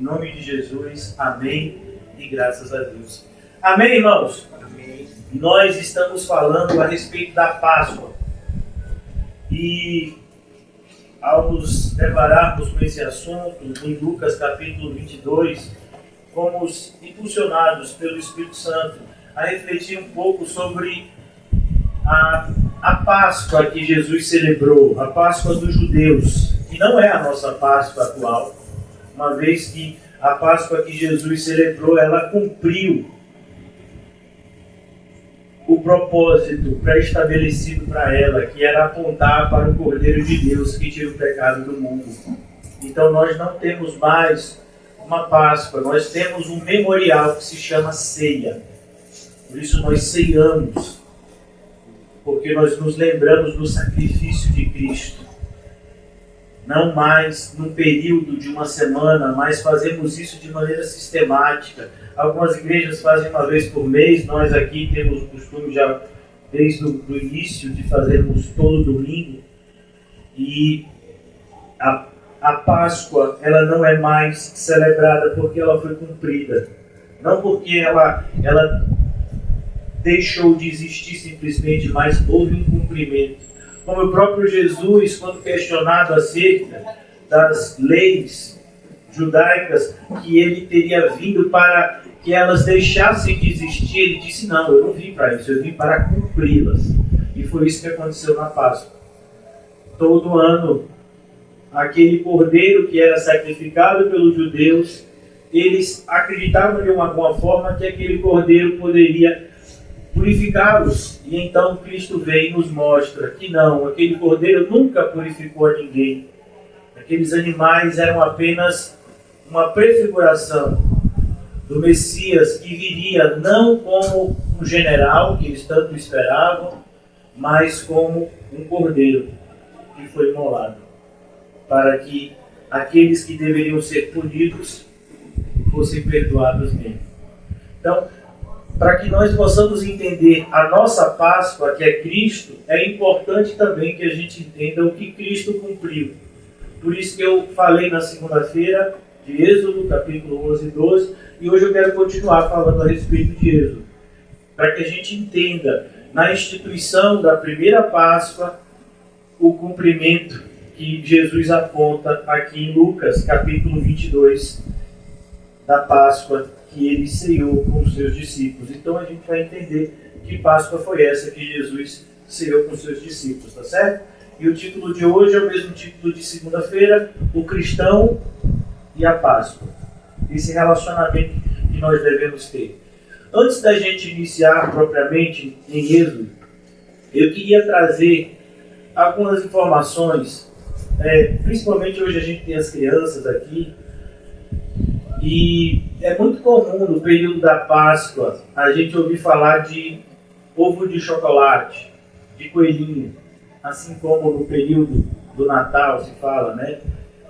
nome de Jesus, amém e graças a Deus. Amém, irmãos? Amém. Nós estamos falando a respeito da Páscoa. E ao nos depararmos com esse assunto, em Lucas capítulo 22, fomos impulsionados pelo Espírito Santo a refletir um pouco sobre a Páscoa que Jesus celebrou, a Páscoa dos judeus, que não é a nossa Páscoa atual, uma vez que a Páscoa que Jesus celebrou, ela cumpriu o propósito pré-estabelecido para ela, que era apontar para o Cordeiro de Deus que tira o pecado do mundo. Então nós não temos mais uma Páscoa, nós temos um memorial que se chama ceia. Por isso nós ceiamos, porque nós nos lembramos do sacrifício de Cristo. Não mais num período de uma semana, mas fazemos isso de maneira sistemática. Algumas igrejas fazem uma vez por mês, nós aqui temos o costume já desde o início de fazermos todo domingo. E a Páscoa, ela não é mais celebrada porque ela foi cumprida. Não porque ela deixou de existir simplesmente, mas houve um cumprimento. Como o próprio Jesus, quando questionado acerca das leis judaicas, que ele teria vindo para que elas deixassem de existir, ele disse, não, eu não vim para isso, eu vim para cumpri-las. E foi isso que aconteceu na Páscoa. Todo ano, aquele cordeiro que era sacrificado pelos judeus, eles acreditavam de alguma forma que aquele cordeiro poderia purificá-los. E então Cristo vem e nos mostra que não, aquele cordeiro nunca purificou a ninguém. Aqueles animais eram apenas uma prefiguração do Messias que viria não como um general, que eles tanto esperavam, mas como um cordeiro que foi imolado, para que aqueles que deveriam ser punidos fossem perdoados mesmo. Então, para que nós possamos entender a nossa Páscoa, que é Cristo, é importante também que a gente entenda o que Cristo cumpriu. Por isso que eu falei na segunda-feira de Êxodo, capítulo 11 e 12, e hoje eu quero continuar falando a respeito de Êxodo, para que a gente entenda na instituição da primeira Páscoa o cumprimento que Jesus aponta aqui em Lucas, capítulo 22, da Páscoa que ele ceiou com os seus discípulos. Então a gente vai entender que Páscoa foi essa que Jesus ceiou com os seus discípulos, tá certo? E o título de hoje é o mesmo título de segunda-feira, o cristão e a Páscoa. Esse relacionamento que nós devemos ter. Antes da gente iniciar propriamente em Êxodo, eu queria trazer algumas informações, principalmente hoje a gente tem as crianças aqui, e é muito comum no período da Páscoa a gente ouvir falar de ovo de chocolate, de coelhinho, assim como no período do Natal se fala, né,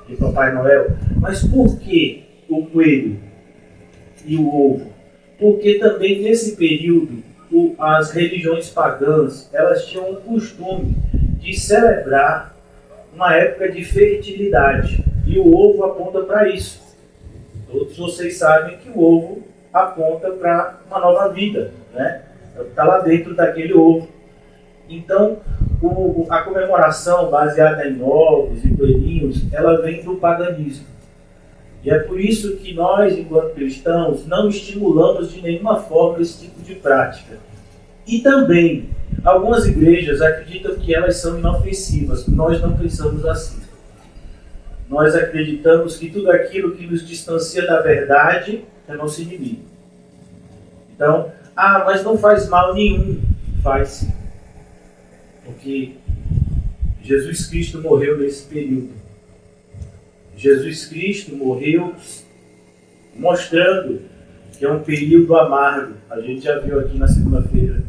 de Papai Noel. Mas por que o coelho e o ovo? Porque também nesse período as religiões pagãs, elas tinham o costume de celebrar uma época de fertilidade, e o ovo aponta para isso. Todos vocês sabem que o ovo aponta para uma nova vida, né? Está lá dentro daquele ovo. Então, a comemoração baseada em ovos e coelhinhos, ela vem do paganismo. E é por isso que nós, enquanto cristãos, não estimulamos de nenhuma forma esse tipo de prática. E também, algumas igrejas acreditam que elas são inofensivas. Nós não pensamos assim. Nós acreditamos que tudo aquilo que nos distancia da verdade é nosso inimigo. Então, mas não faz mal nenhum. Faz sim. Porque Jesus Cristo morreu nesse período. Jesus Cristo morreu mostrando que é um período amargo. A gente já viu aqui na segunda-feira.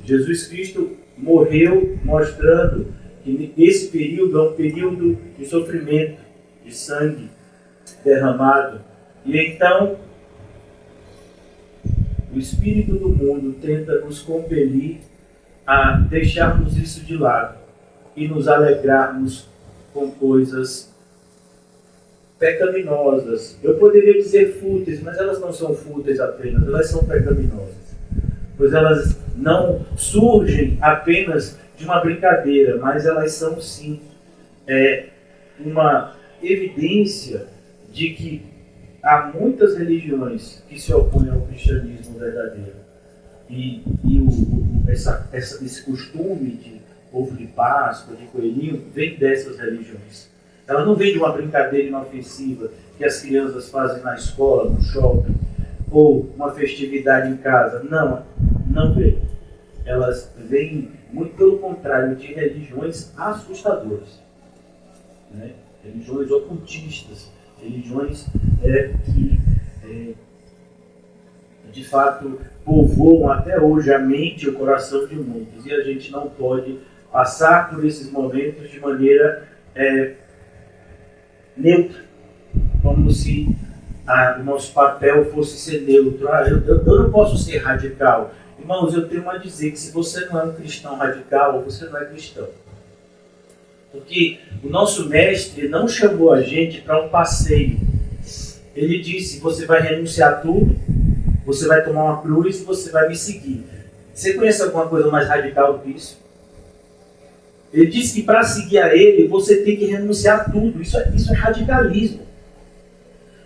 Jesus Cristo morreu mostrando que esse período é um período de sofrimento, de sangue derramado. E então, o espírito do mundo tenta nos compelir a deixarmos isso de lado e nos alegrarmos com coisas pecaminosas. Eu poderia dizer fúteis, mas elas não são fúteis apenas, elas são pecaminosas. Pois elas não surgem apenas de uma brincadeira, mas elas são sim uma evidência de que há muitas religiões que se opõem ao cristianismo verdadeiro. Esse costume de ovo de Páscoa, de coelhinho, vem dessas religiões. Ela não vem de uma brincadeira inofensiva que as crianças fazem na escola, no shopping, ou uma festividade em casa. Não vem. Elas vêm, muito pelo contrário, de religiões assustadoras. Né? Religiões ocultistas, religiões que, de fato, povoam até hoje a mente e o coração de muitos. E a gente não pode passar por esses momentos de maneira neutra, como se o nosso papel fosse ser neutro. Eu não posso ser radical. Irmãos, eu tenho a dizer que se você não é um cristão radical, você não é cristão. Porque o nosso mestre não chamou a gente para um passeio. Ele disse, você vai renunciar a tudo, você vai tomar uma cruz e você vai me seguir. Você conhece alguma coisa mais radical do que isso? Ele disse que para seguir a ele, você tem que renunciar a tudo. Isso é radicalismo.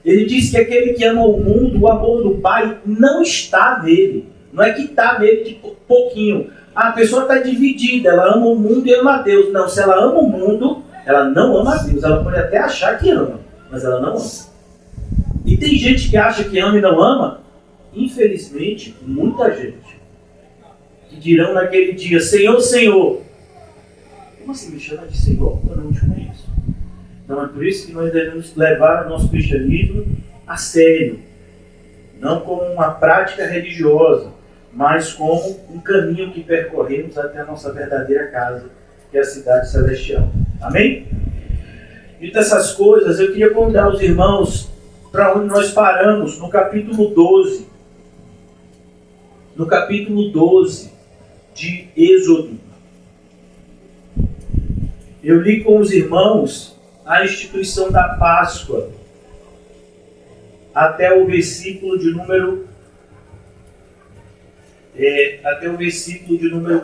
Ele disse que aquele que ama o mundo, o amor do Pai, não está nele. Não é que está nele de pouquinho. A pessoa está dividida, ela ama o mundo e ama a Deus. Não, se ela ama o mundo, ela não ama a Deus. Ela pode até achar que ama, mas ela não ama. E tem gente que acha que ama e não ama. Infelizmente, muita gente. Que dirão naquele dia, Senhor, Senhor. Como assim me chama de Senhor? Eu não te conheço. Então é por isso que nós devemos levar o nosso cristianismo a sério. Não como uma prática religiosa, mas como um caminho que percorremos até a nossa verdadeira casa, que é a cidade celestial. Amém? Dito essas coisas, eu queria convidar os irmãos para onde nós paramos, no capítulo 12. No capítulo 12 de Êxodo. Eu li com os irmãos a instituição da Páscoa até o versículo de número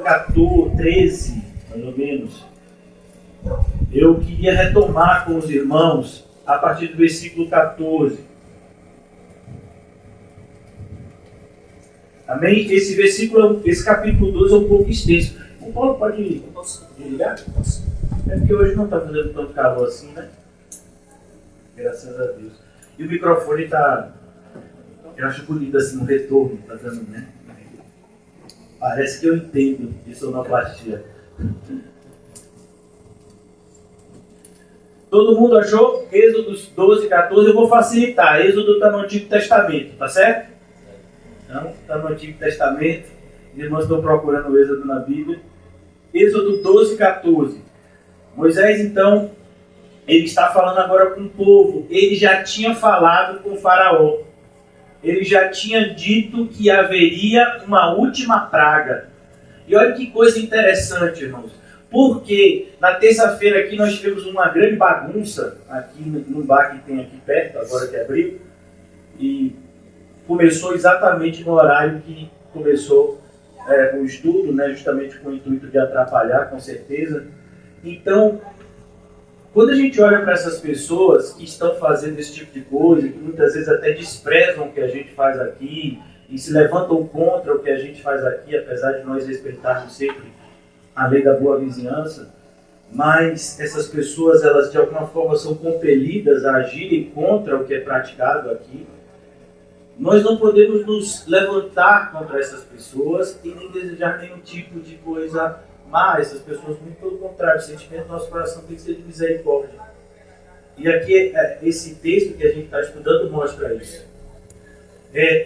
14, 13, mais ou menos. Eu queria retomar com os irmãos a partir do versículo 14. Amém? Esse capítulo 12 é um pouco extenso. O Paulo pode ligar? É porque hoje não está fazendo tanto calor assim, né? Graças a Deus. E o microfone está... Eu acho bonito assim, o retorno está dando, né? Parece que eu entendo de sonoplastia. Todo mundo achou? Êxodo 12, 14, eu vou facilitar. Êxodo está no Antigo Testamento, tá certo? Então, está no Antigo Testamento. Os irmãos estão procurando o Êxodo na Bíblia. Êxodo 12, 14. Moisés, então, ele está falando agora com o povo. Ele já tinha falado com o faraó. Ele já tinha dito que haveria uma última praga. E olha que coisa interessante, irmãos. Porque na terça-feira aqui nós tivemos uma grande bagunça, aqui num bar que tem aqui perto, agora que abriu. E começou exatamente no horário que começou o estudo, né, justamente com o intuito de atrapalhar, com certeza. Então, quando a gente olha para essas pessoas que estão fazendo esse tipo de coisa, que muitas vezes até desprezam o que a gente faz aqui e se levantam contra o que a gente faz aqui, apesar de nós respeitarmos sempre a lei da boa vizinhança, mas essas pessoas, elas de alguma forma são compelidas a agirem contra o que é praticado aqui. Nós não podemos nos levantar contra essas pessoas e nem desejar nenhum tipo de coisa má. Essas pessoas, muito pelo contrário, o sentimento do nosso coração tem que ser de misericórdia. E aqui, esse texto que a gente está estudando mostra isso.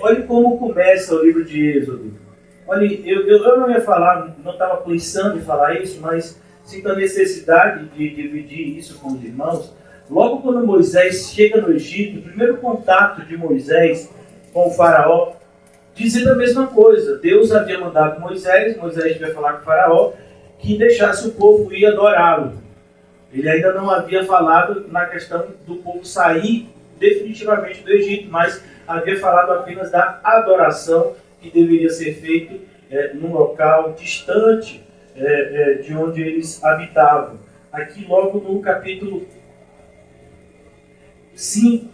Olhe como começa o livro de Êxodo. Olhe, eu não ia falar, não estava pensando em falar isso, mas sinto a necessidade de dividir isso com os irmãos. Logo quando Moisés chega no Egito, o primeiro contato de Moisés com o faraó, dizendo a mesma coisa. Deus havia mandado Moisés vai falar com o faraó, que deixasse o povo ir adorá-lo. Ele ainda não havia falado na questão do povo sair definitivamente do Egito, mas havia falado apenas da adoração que deveria ser feita num local distante de onde eles habitavam. Aqui logo no capítulo 5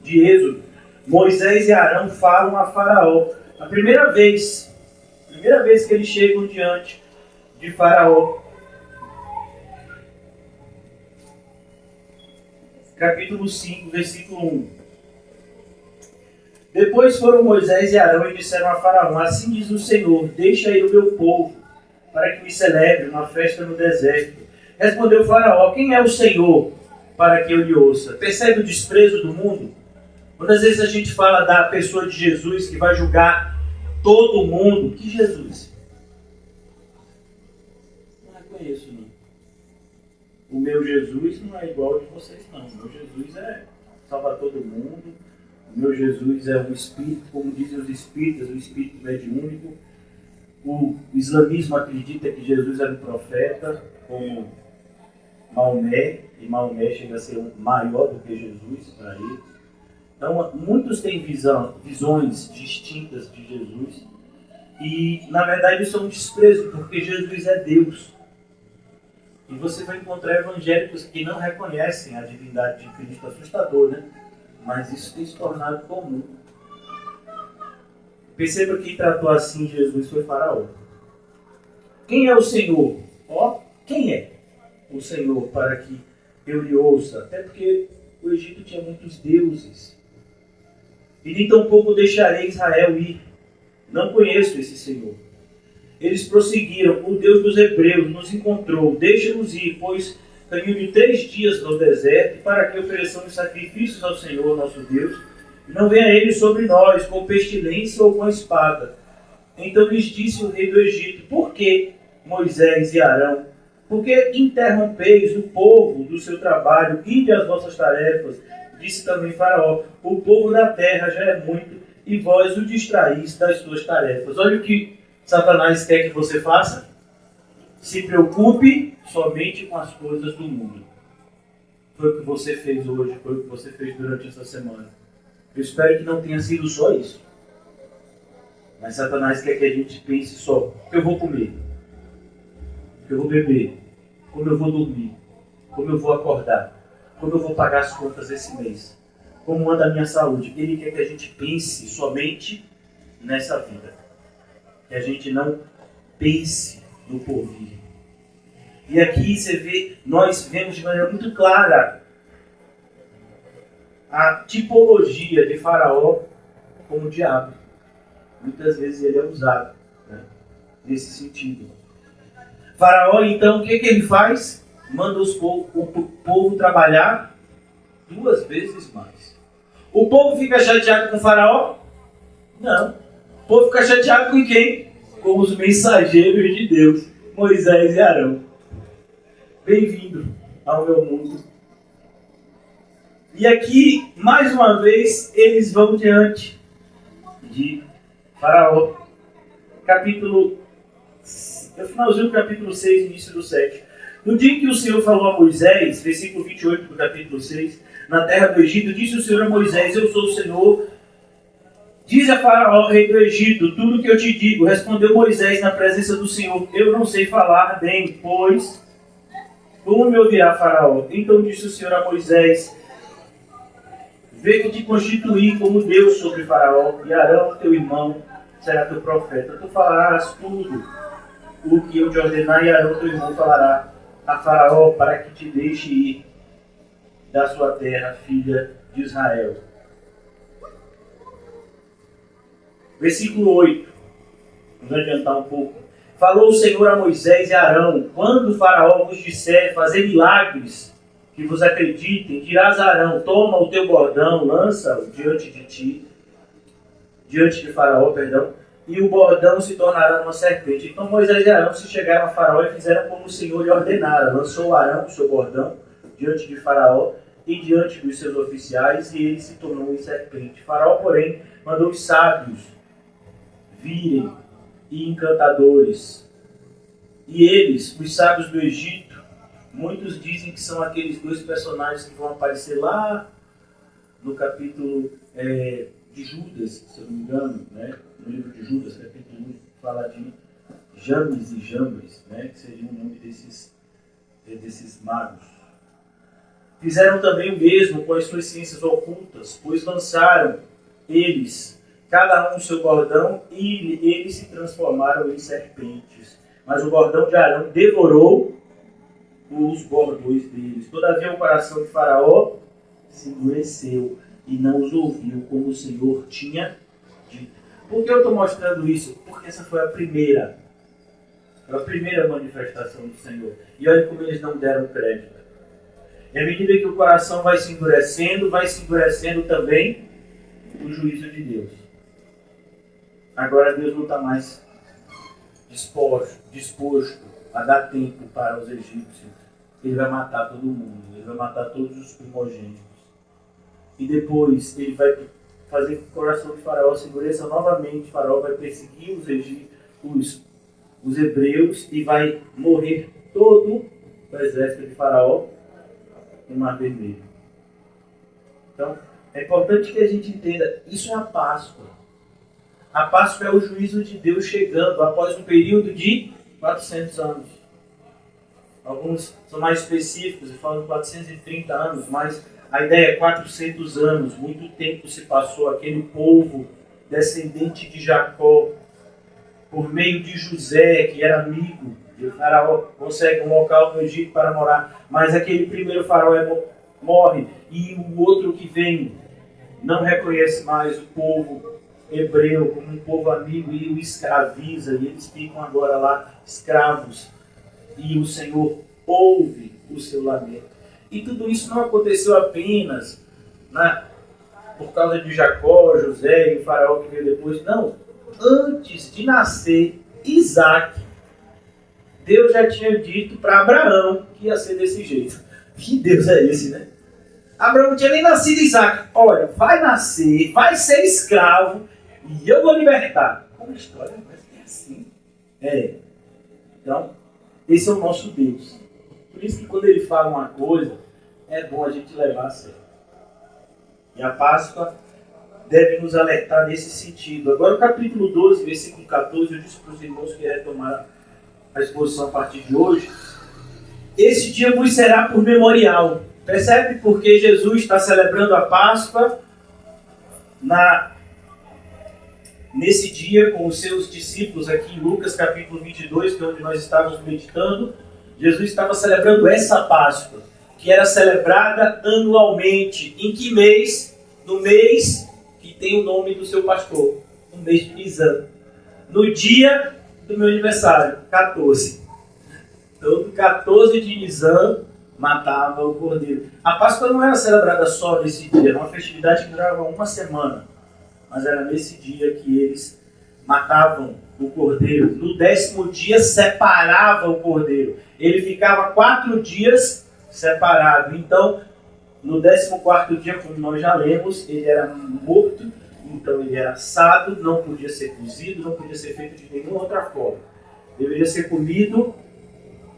de Êxodo, Moisés e Arão falam a Faraó. A primeira vez que eles chegam diante de Faraó. Capítulo 5, versículo 1. Depois foram Moisés e Arão e disseram a Faraó: assim diz o Senhor, deixa ir o meu povo, para que me celebre uma festa no deserto. Respondeu Faraó: quem é o Senhor, para que eu lhe ouça? Percebe o desprezo do mundo? Quantas vezes a gente fala da pessoa de Jesus que vai julgar todo mundo? Que Jesus? Não reconheço, não. O meu Jesus não é igual ao de vocês, não. O meu Jesus salva todo mundo. O meu Jesus é um espírito, como dizem os espíritas, o espírito mediúnico. O islamismo acredita que Jesus era um profeta, como Maomé, e Maomé chega a ser maior do que Jesus para eles. Então, muitos têm visões distintas de Jesus, e na verdade isso é um desprezo, porque Jesus é Deus. E você vai encontrar evangélicos que não reconhecem a divindade de Cristo. Assustador, né? Mas isso tem se tornado comum. Perceba que quem tratou assim Jesus foi Faraó. Quem é o Senhor? Quem é o Senhor para que eu lhe ouça? Até porque o Egito tinha muitos deuses. E nem tampouco deixarei Israel ir. Não conheço esse Senhor. Eles prosseguiram: o Deus dos Hebreus nos encontrou, deixa-nos ir, pois caminho de 3 dias no deserto, para que ofereçamos sacrifícios ao Senhor nosso Deus, e não venha ele sobre nós com pestilência ou com espada. Então lhes disse o rei do Egito: por que, Moisés e Arão, por que interrompeis o povo do seu trabalho, ide às vossas tarefas? Disse também Faraó: o povo da terra já é muito, e vós o distraís das suas tarefas. Olha o que Satanás quer que você faça. Se preocupe somente com as coisas do mundo. Foi o que você fez hoje, foi o que você fez durante essa semana. Eu espero que não tenha sido só isso. Mas Satanás quer que a gente pense só: o que eu vou comer, o que eu vou beber, como eu vou dormir, como eu vou acordar, como eu vou pagar as contas esse mês, como anda a minha saúde. Ele quer que a gente pense somente nessa vida. Que a gente não pense no porvir. E aqui nós vemos de maneira muito clara a tipologia de Faraó como diabo. Muitas vezes ele é usado, né, nesse sentido. Faraó, então, o que ele faz? Manda o povo trabalhar 2 vezes mais. O povo fica chateado com Faraó? Não. O povo fica chateado com quem? Com os mensageiros de Deus, Moisés e Arão. Bem-vindo ao meu mundo. E aqui, mais uma vez, eles vão diante de Faraó. Finalzinho do capítulo 6, início do 7. No dia em que o Senhor falou a Moisés, versículo 28 do capítulo 6, na terra do Egito, disse o Senhor a Moisés: eu sou o Senhor. Diz a Faraó, rei do Egito, tudo o que eu te digo. Respondeu Moisés na presença do Senhor: eu não sei falar bem, pois como me ouvirá Faraó? Então disse o Senhor a Moisés: vê que te constituí como Deus sobre Faraó, e Arão, teu irmão, será teu profeta. Tu falarás tudo o que eu te ordenar, e Arão, teu irmão, falará a Faraó, para que te deixe ir da sua terra, filha de Israel. Versículo 8. Vamos adiantar um pouco. Falou o Senhor a Moisés e a Arão: quando o Faraó vos disser fazer milagres que vos acreditem, dirás a Arão: toma o teu bordão, lança-o diante de Faraó, e o bordão se tornará uma serpente. Então Moisés e Arão se chegaram a Faraó e fizeram como o Senhor lhe ordenara. Lançou Arão o seu bordão diante de Faraó e diante dos seus oficiais, e ele se tornou em serpente. Faraó, porém, mandou os sábios virem e encantadores. E eles, os sábios do Egito, Muitos dizem que são aqueles dois personagens que vão aparecer lá no capítulo de Judas, se eu não me engano, né? No livro de Judas, capítulo 1, fala de James e Jambres, né? Que seria o nome desses magos. Fizeram também o mesmo com as suas ciências ocultas, pois lançaram eles, cada um seu bordão, e eles se transformaram em serpentes. Mas o bordão de Arão devorou os bordões deles. Todavia o coração de Faraó se endureceu e não os ouviu, como o Senhor tinha dito. Por que eu estou mostrando isso? Porque essa foi a primeira manifestação do Senhor. E olha como eles não deram crédito. E à medida que o coração vai se endurecendo também o juízo de Deus. Agora Deus não está mais disposto a dar tempo para os egípcios. Ele vai matar todo mundo, ele vai matar todos os primogênitos. E depois ele vai fazer que o coração de Faraó se endureça novamente. Faraó vai perseguir os hebreus e vai morrer todo o exército de Faraó no Mar Vermelho. Então, é importante que a gente entenda, isso é a Páscoa. A Páscoa é o juízo de Deus chegando após um período de 400 anos. Alguns são mais específicos e falam 430 anos, mas a ideia é 400 anos. Muito tempo se passou, aquele povo descendente de Jacó, por meio de José, que era amigo de Faraó, consegue um local no Egito para morar, mas aquele primeiro faraó morre e o outro que vem não reconhece mais o povo hebreu como um povo amigo e o escraviza, e eles ficam agora lá escravos, e o Senhor ouve o seu lamento. E tudo isso não aconteceu apenas por causa de Jacó, José e o faraó que veio depois, não. Antes de nascer Isaac, Deus já tinha dito para Abraão que ia ser desse jeito. Que Deus é esse, né? Abraão não tinha nem nascido Isaac. Olha, vai nascer, vai ser escravo e eu vou libertar. Como a história, mas é assim. Então, esse é o nosso Deus. Por isso que quando ele fala uma coisa, é bom a gente levar a sério. E a Páscoa deve nos alertar nesse sentido. Agora, o capítulo 12, versículo 14, eu disse para os irmãos que retomar a exposição a partir de hoje. Esse dia vos será por memorial. Percebe porque Jesus está celebrando a Páscoa nesse dia com os seus discípulos aqui em Lucas capítulo 22, que é onde nós estávamos meditando. Jesus estava celebrando essa Páscoa, que era celebrada anualmente. Em que mês? No mês que tem o nome do seu pastor, no mês de Nisan. No dia do meu aniversário, 14. Todo 14 de Nisan matava o cordeiro. A Páscoa não era celebrada só nesse dia, era uma festividade que durava uma semana. Mas era nesse dia que eles matavam o cordeiro. No 10º dia separava o cordeiro. Ele ficava 4 dias separado. Então, no 14º dia, como nós já lemos, ele era morto. Então ele era assado, não podia ser cozido, não podia ser feito de nenhuma outra forma. Deveria ser comido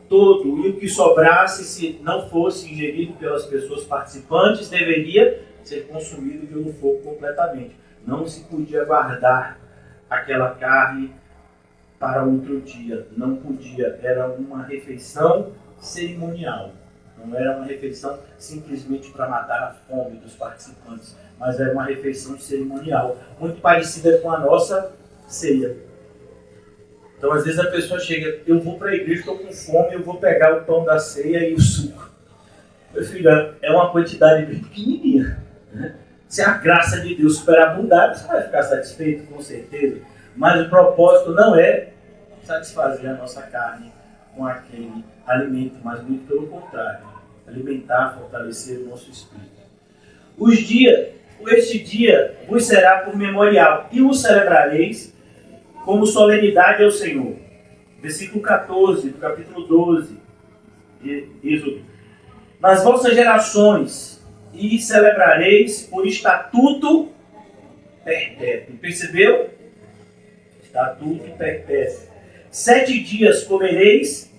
todo, e o que sobrasse, se não fosse ingerido pelas pessoas participantes, deveria ser consumido pelo fogo completamente. Não se podia guardar aquela carne para outro dia. Não podia. Era uma refeição cerimonial. Não era uma refeição simplesmente para matar a fome dos participantes, mas era uma refeição cerimonial, muito parecida com a nossa ceia. Então, às vezes a pessoa chega, eu vou para a igreja, estou com fome, eu vou pegar o pão da ceia e o suco. Meu filho, é uma quantidade bem pequenininha. Se a graça de Deus superabundar, você vai ficar satisfeito, com certeza. Mas o propósito não é satisfazer a nossa carne com aquele alimento, mas muito pelo contrário, alimentar, fortalecer o nosso espírito. Este dia vos será por memorial, e o celebrareis como solenidade ao Senhor. Versículo 14 do capítulo 12 de Êxodo. Nas vossas gerações, e celebrareis por estatuto perpétuo. Percebeu? Estatuto perpétuo. 7 dias comereis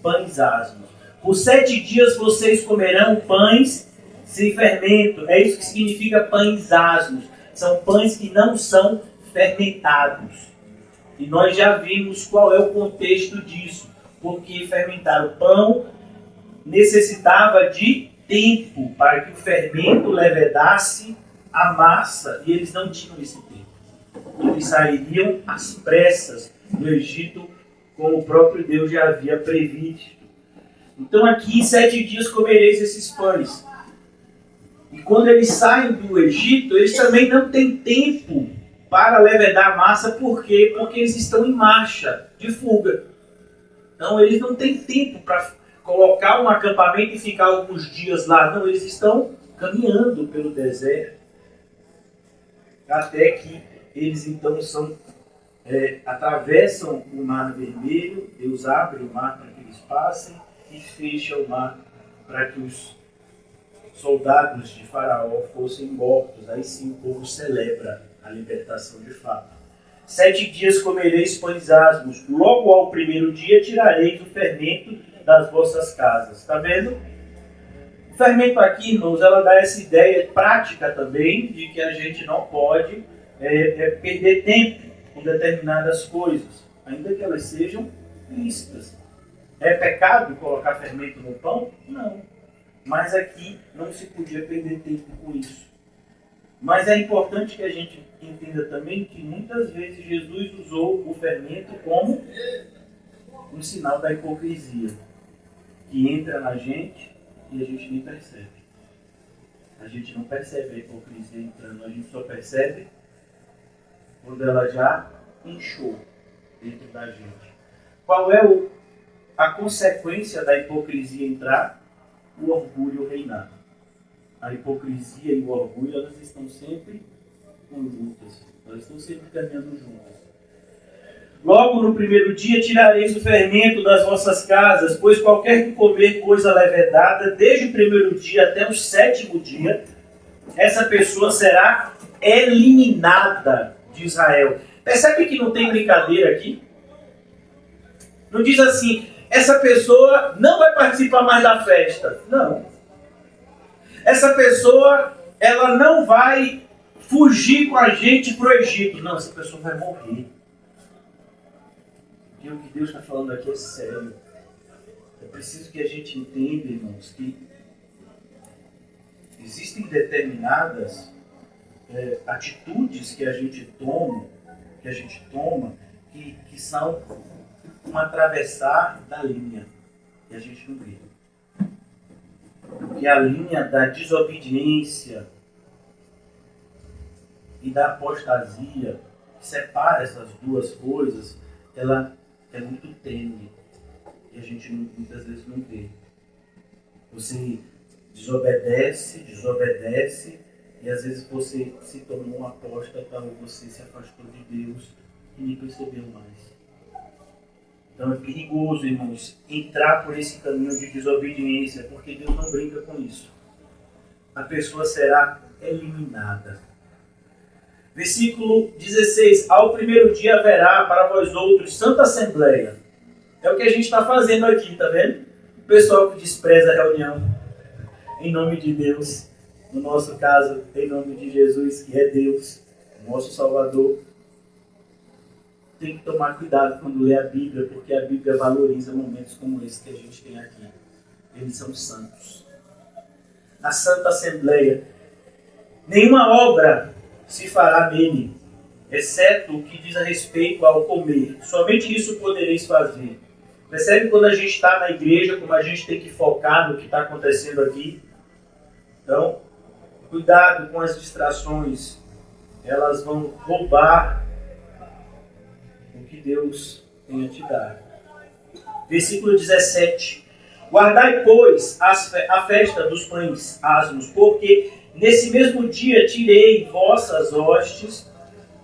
pães asmos. Por 7 dias vocês comerão pães sem fermento. É isso que significa pães asmos. São pães que não são fermentados. E nós já vimos qual é o contexto disso. Porque fermentar o pão necessitava de tempo para que o fermento levedasse a massa. E eles não tinham esse tempo. Eles sairiam às pressas do Egito, como o próprio Deus já havia previsto. Então aqui, 7 dias comereis esses pães. E quando eles saem do Egito, eles também não têm tempo para levedar a massa. Por quê? Porque eles estão em marcha de fuga. Então eles não têm tempo para colocar um acampamento e ficar alguns dias lá. Não, eles estão caminhando pelo deserto. Até que eles então atravessam o Mar Vermelho. Deus abre o mar para que eles passem e fecha o mar para que os soldados de Faraó fossem mortos. Aí sim o povo celebra a libertação de fato. 7 dias comereis pães asmos. Logo ao primeiro dia tirareis o fermento das vossas casas. Está vendo? O fermento aqui, irmãos, ela dá essa ideia prática também de que a gente não pode perder tempo com determinadas coisas, ainda que elas sejam lícitas. É pecado colocar fermento no pão? Não. Mas aqui não se podia perder tempo com isso. Mas é importante que a gente entenda também que muitas vezes Jesus usou o fermento como um sinal da hipocrisia, que entra na gente e a gente nem percebe. A gente não percebe a hipocrisia entrando, a gente só percebe quando ela já inchou dentro da gente. Qual é a consequência da hipocrisia entrar? O orgulho reinar. A hipocrisia e o orgulho, elas estão sempre conjuntas. Elas estão sempre caminhando juntas. Logo no primeiro dia tirareis o fermento das vossas casas, pois qualquer que comer coisa levedada, desde o primeiro dia até o 7º dia, essa pessoa será eliminada de Israel. Percebe que não tem brincadeira aqui? Não diz assim, essa pessoa não vai participar mais da festa. Não. Essa pessoa, ela não vai fugir com a gente para o Egito. Não, essa pessoa vai morrer. E o que Deus está falando aqui é sério. É preciso que a gente entenda, irmãos, que existem determinadas atitudes que a gente toma, que são um atravessar da linha, que a gente não vê. Porque a linha da desobediência e da apostasia, que separa essas duas coisas, ela é muito tênue e a gente muitas vezes não vê. Você desobedece e às vezes você se tornou um apóstata ou você se afastou de Deus e nem percebeu mais. Então é perigoso, irmãos, entrar por esse caminho de desobediência, porque Deus não brinca com isso. A pessoa será eliminada. Versículo 16. Ao primeiro dia haverá para vós outros santa assembleia. É o que a gente está fazendo aqui, tá vendo? O pessoal que despreza a reunião em nome de Deus. No nosso caso, em nome de Jesus, que é Deus, nosso Salvador. Tem que tomar cuidado quando lê a Bíblia, porque a Bíblia valoriza momentos como esse que a gente tem aqui. Eles são santos. A Santa Assembleia. Nenhuma obra se fará nele, exceto o que diz a respeito ao comer. Somente isso podereis fazer. Percebe quando a gente está na igreja, como a gente tem que focar no que está acontecendo aqui? Então, cuidado com as distrações. Elas vão roubar o que Deus tem a te dar. Versículo 17. Guardai, pois, a festa dos pães asmos, porque nesse mesmo dia tirei vossas hostes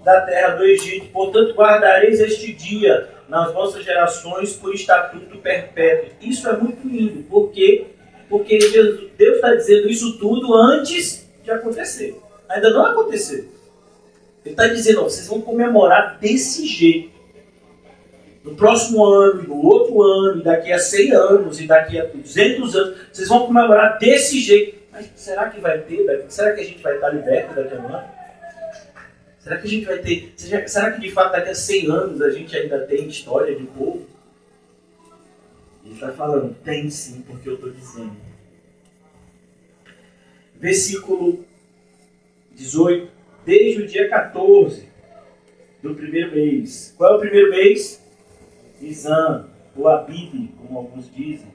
da terra do Egito. Portanto, guardareis este dia nas vossas gerações por estatuto perpétuo. Isso é muito lindo. Por quê? Porque Deus está dizendo isso tudo antes de acontecer. Ainda não aconteceu. Ele está dizendo, vocês vão comemorar desse jeito. no próximo ano, e no outro ano, e daqui a 100 anos, e daqui a 200 anos, vocês vão comemorar desse jeito. Mas será que vai ter? Será que a gente vai estar liberto daqui a um ano? Será que a gente vai ter? Será que de fato daqui a 100 anos a gente ainda tem história de povo? Ele está falando, tem sim, porque eu estou dizendo. Versículo 18. Desde o dia 14 do primeiro mês. Qual é o primeiro mês? Nisan, ou Abib, como alguns dizem.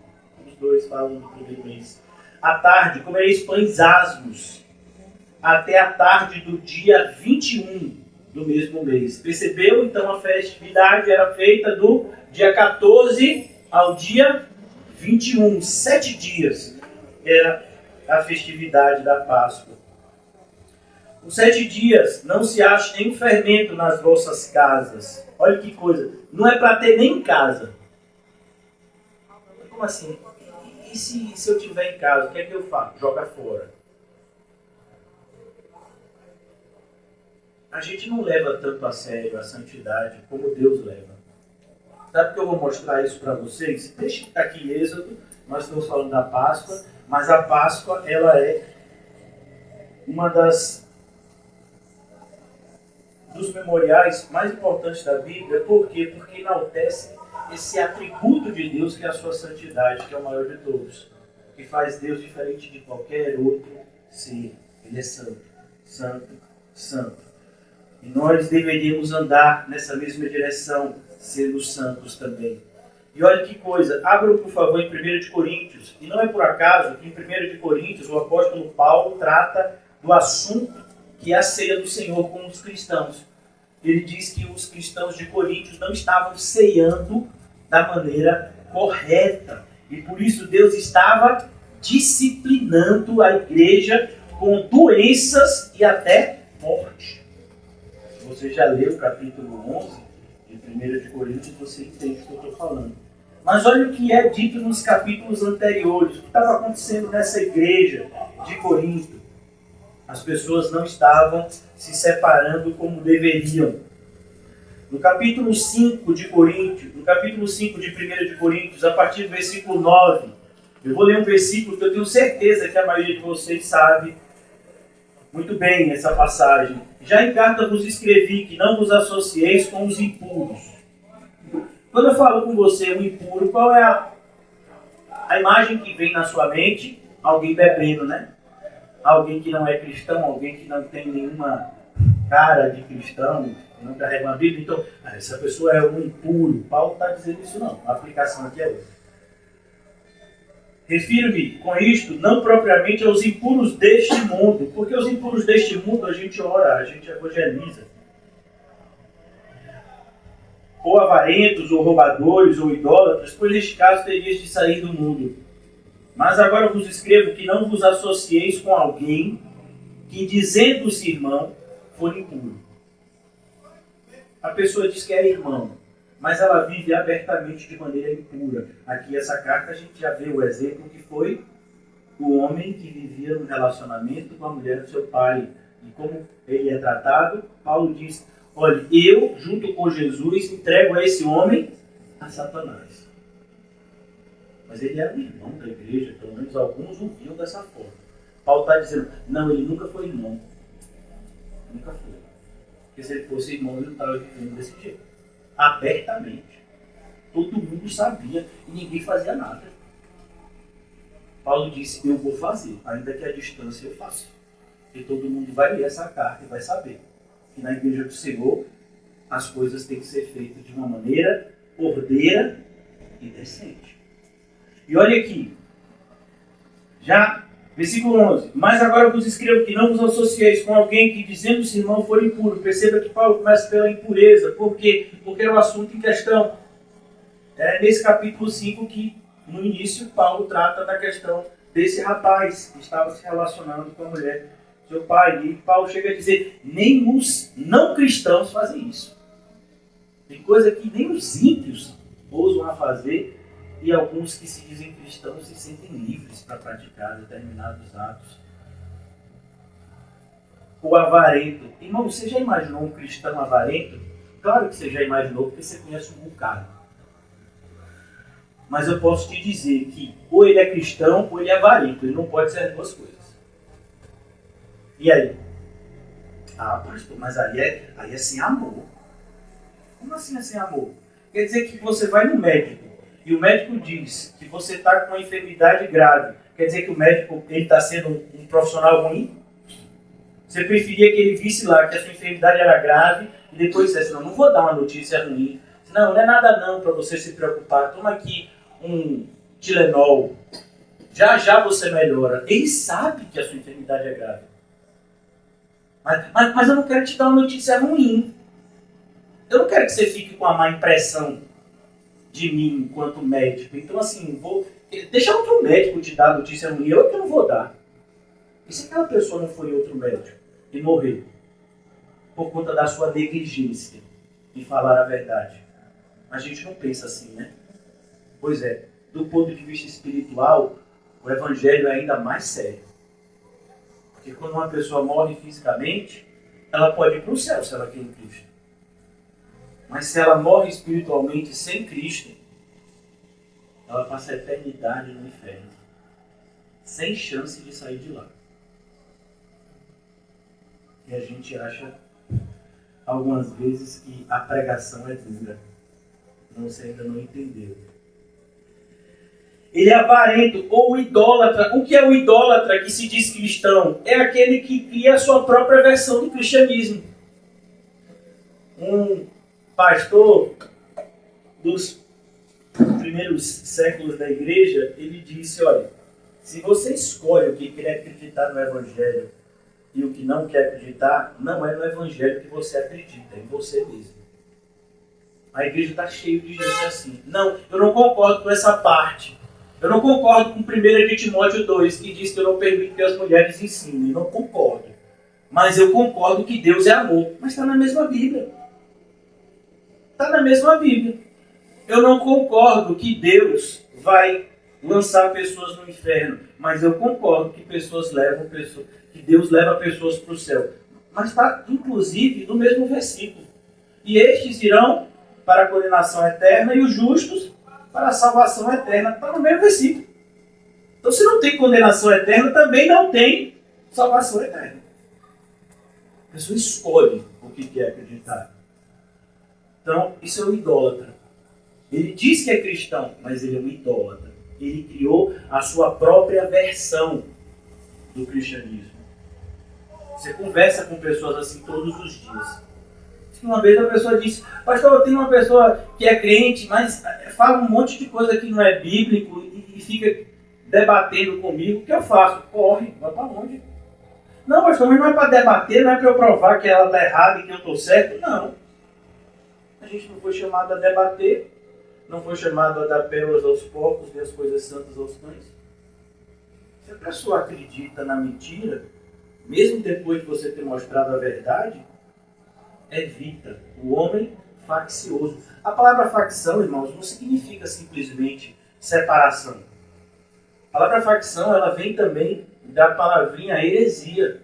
Os dois falam do primeiro mês. À tarde, comereis pães asmos, até a tarde do dia 21 do mesmo mês. Percebeu? Então a festividade era feita do dia 14 ao dia 21. 7 dias era a festividade da Páscoa. Os 7 dias não se acha nenhum fermento nas vossas casas. Olha que coisa. Não é para ter nem em casa. Como assim? E se eu tiver em casa, o que é que eu faço? Joga fora. A gente não leva tanto a sério a santidade como Deus leva. Sabe que eu vou mostrar isso para vocês? Deixa aqui Êxodo, nós estamos falando da Páscoa, mas a Páscoa ela é uma dos memoriais mais importantes da Bíblia. Por quê? Porque enaltece esse atributo de Deus que é a sua santidade, que é o maior de todos, que faz Deus diferente de qualquer outro ser. Ele é santo, santo, santo. E nós deveríamos andar nessa mesma direção, sendo santos também. E olha que coisa, abram por favor em 1 de Coríntios. E não é por acaso que em 1 de Coríntios o apóstolo Paulo trata do assunto que é a ceia do Senhor com os cristãos. Ele diz que os cristãos de Coríntios não estavam ceando da maneira correta. E por isso Deus estava disciplinando a igreja com doenças e até morte. Se você já leu o capítulo 11 de 1 de Coríntios, você entende o que eu estou falando. Mas olha o que é dito nos capítulos anteriores. O que estava acontecendo nessa igreja de Corinto? As pessoas não estavam se separando como deveriam. No capítulo 5 de Coríntios, no capítulo 5 de 1 de Coríntios, a partir do versículo 9, eu vou ler um versículo que eu tenho certeza que a maioria de vocês sabe muito bem essa passagem. Já em carta vos escrevi que não vos associeis com os impuros. Quando eu falo com você um impuro, qual é a imagem que vem na sua mente? Alguém bebendo, né? Alguém que não é cristão, alguém que não tem nenhuma cara de cristão, não carrega uma Bíblia. Então, essa pessoa é um impuro. Paulo está dizendo isso não. A aplicação aqui é outra. Refiro-me com isto não propriamente aos impuros deste mundo, porque os impuros deste mundo a gente ora, a gente evangeliza. Ou avarentos, ou roubadores, ou idólatras, pois neste caso terias de sair do mundo. Mas agora vos escrevo que não vos associeis com alguém que, dizendo-se irmão, for impuro. A pessoa diz que é irmão, mas ela vive abertamente de maneira impura. Aqui essa carta a gente já vê o exemplo que foi o homem que vivia no relacionamento com a mulher do seu pai. E como ele é tratado, Paulo diz, olha, eu, junto com Jesus, entrego a esse homem a Satanás. Mas ele era um irmão da igreja, pelo menos alguns o viam dessa forma. Paulo está dizendo, não, ele nunca foi irmão. Nunca foi. Porque se ele fosse irmão, ele não estava vivendo desse jeito. Abertamente. Todo mundo sabia e ninguém fazia nada. Paulo disse, eu vou fazer, ainda que a distância eu faça. E todo mundo vai ler essa carta e vai saber que na igreja do Senhor as coisas têm que ser feitas de uma maneira ordeira e decente. E olha aqui, já, versículo 11. Mas agora vos escrevo que não vos associeis com alguém que, dizendo-se irmão, for impuro. Perceba que Paulo começa pela impureza. Por quê? Porque é o assunto em questão. É nesse capítulo 5 que, no início, Paulo trata da questão desse rapaz que estava se relacionando com a mulher do seu pai. E Paulo chega a dizer, nem os não cristãos fazem isso. Tem coisa que nem os ímpios ousam a fazer. E alguns que se dizem cristãos se sentem livres para praticar determinados atos. O avarento. Irmão, você já imaginou um cristão avarento? Claro que você já imaginou, porque você conhece um bocado. Mas eu posso te dizer que ou ele é cristão ou ele é avarento. Ele não pode ser as duas coisas. E aí? Ah, pastor, mas aí é sem amor. Como assim é sem amor? Quer dizer que você vai no médico e o médico diz que você está com uma enfermidade grave. Quer dizer que o médico está sendo um profissional ruim? Você preferia que ele visse lá que a sua enfermidade era grave e depois dissesse, não vou dar uma notícia ruim. Não é nada não para você se preocupar. Toma aqui um Tilenol. Já você melhora. Ele sabe que a sua enfermidade é grave. Mas eu não quero te dar uma notícia ruim. Eu não quero que você fique com a má impressão de mim enquanto médico. Então, assim, deixa outro médico te dar a notícia ruim. Eu que não vou dar. E se aquela pessoa não for em outro médico e morrer por conta da sua negligência em falar a verdade? A gente não pensa assim, né? Pois é, do ponto de vista espiritual, o evangelho é ainda mais sério. Porque quando uma pessoa morre fisicamente, ela pode ir para o céu se ela quer em Cristo. Mas se ela morre espiritualmente sem Cristo, ela passa a eternidade no inferno. Sem chance de sair de lá. E a gente acha, algumas vezes, que a pregação é dura. Você ainda não entendeu. Ele é avarento ou idólatra. O que é o idólatra que se diz cristão? É aquele que cria a sua própria versão do cristianismo. Um pastor dos primeiros séculos da igreja, ele disse, olha, se você escolhe o que quer acreditar no evangelho e o que não quer acreditar, não é no evangelho que você acredita, é em você mesmo. A igreja está cheia de gente assim. Não, eu não concordo com essa parte. Eu não concordo com 1 de Timóteo 2, que diz que eu não permito que as mulheres ensinem. Eu não concordo. Mas eu concordo que Deus é amor. Mas está na mesma Bíblia. Está na mesma Bíblia. Eu não concordo que Deus vai lançar pessoas no inferno. Mas eu concordo que que Deus leva pessoas para o céu. Mas está, inclusive, no mesmo versículo. E estes irão para a condenação eterna e os justos para a salvação eterna. Está no mesmo versículo. Então, se não tem condenação eterna, também não tem salvação eterna. A pessoa escolhe o que quer acreditar. Então, isso é o idólatra. Ele diz que é cristão, mas ele é um idólatra. Ele criou a sua própria versão do cristianismo. Você conversa com pessoas assim todos os dias. Uma vez a pessoa disse, pastor, eu tenho uma pessoa que é crente, mas fala um monte de coisa que não é bíblico e fica debatendo comigo. O que eu faço? Corre, vai para onde? Não, pastor, mas não é para debater, não é para eu provar que ela está errada e que eu estou certo. Não. A gente não foi chamado a debater, não foi chamado a dar pérolas aos porcos, nem as coisas santas aos cães. Se a pessoa acredita na mentira, mesmo depois de você ter mostrado a verdade, evita o homem faccioso. A palavra facção, irmãos, não significa simplesmente separação. A palavra facção, ela vem também da palavrinha heresia,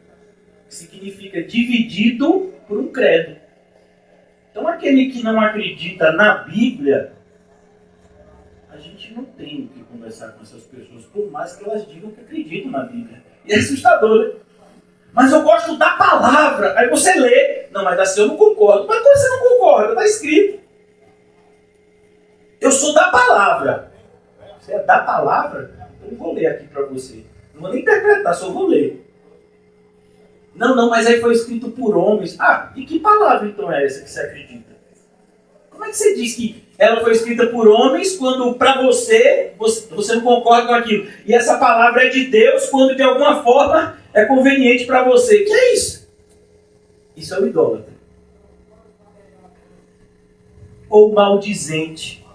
que significa dividido por um credo. Então, aquele que não acredita na Bíblia, a gente não tem o que conversar com essas pessoas, por mais que elas digam que acreditam na Bíblia. E é assustador, né? Mas eu gosto da palavra. Aí você lê. Não, mas assim eu não concordo. Mas como você não concorda? Está escrito. Eu sou da palavra. Você é da palavra? Eu vou ler aqui para você. Não vou nem interpretar, só vou ler. Não, mas aí foi escrito por homens. Ah, e que palavra então é essa que você acredita? Como é que você diz que ela foi escrita por homens quando para você não concorda com aquilo? E essa palavra é de Deus quando de alguma forma é conveniente para você. Que é isso? Isso é o idólatra. Ou maldizente.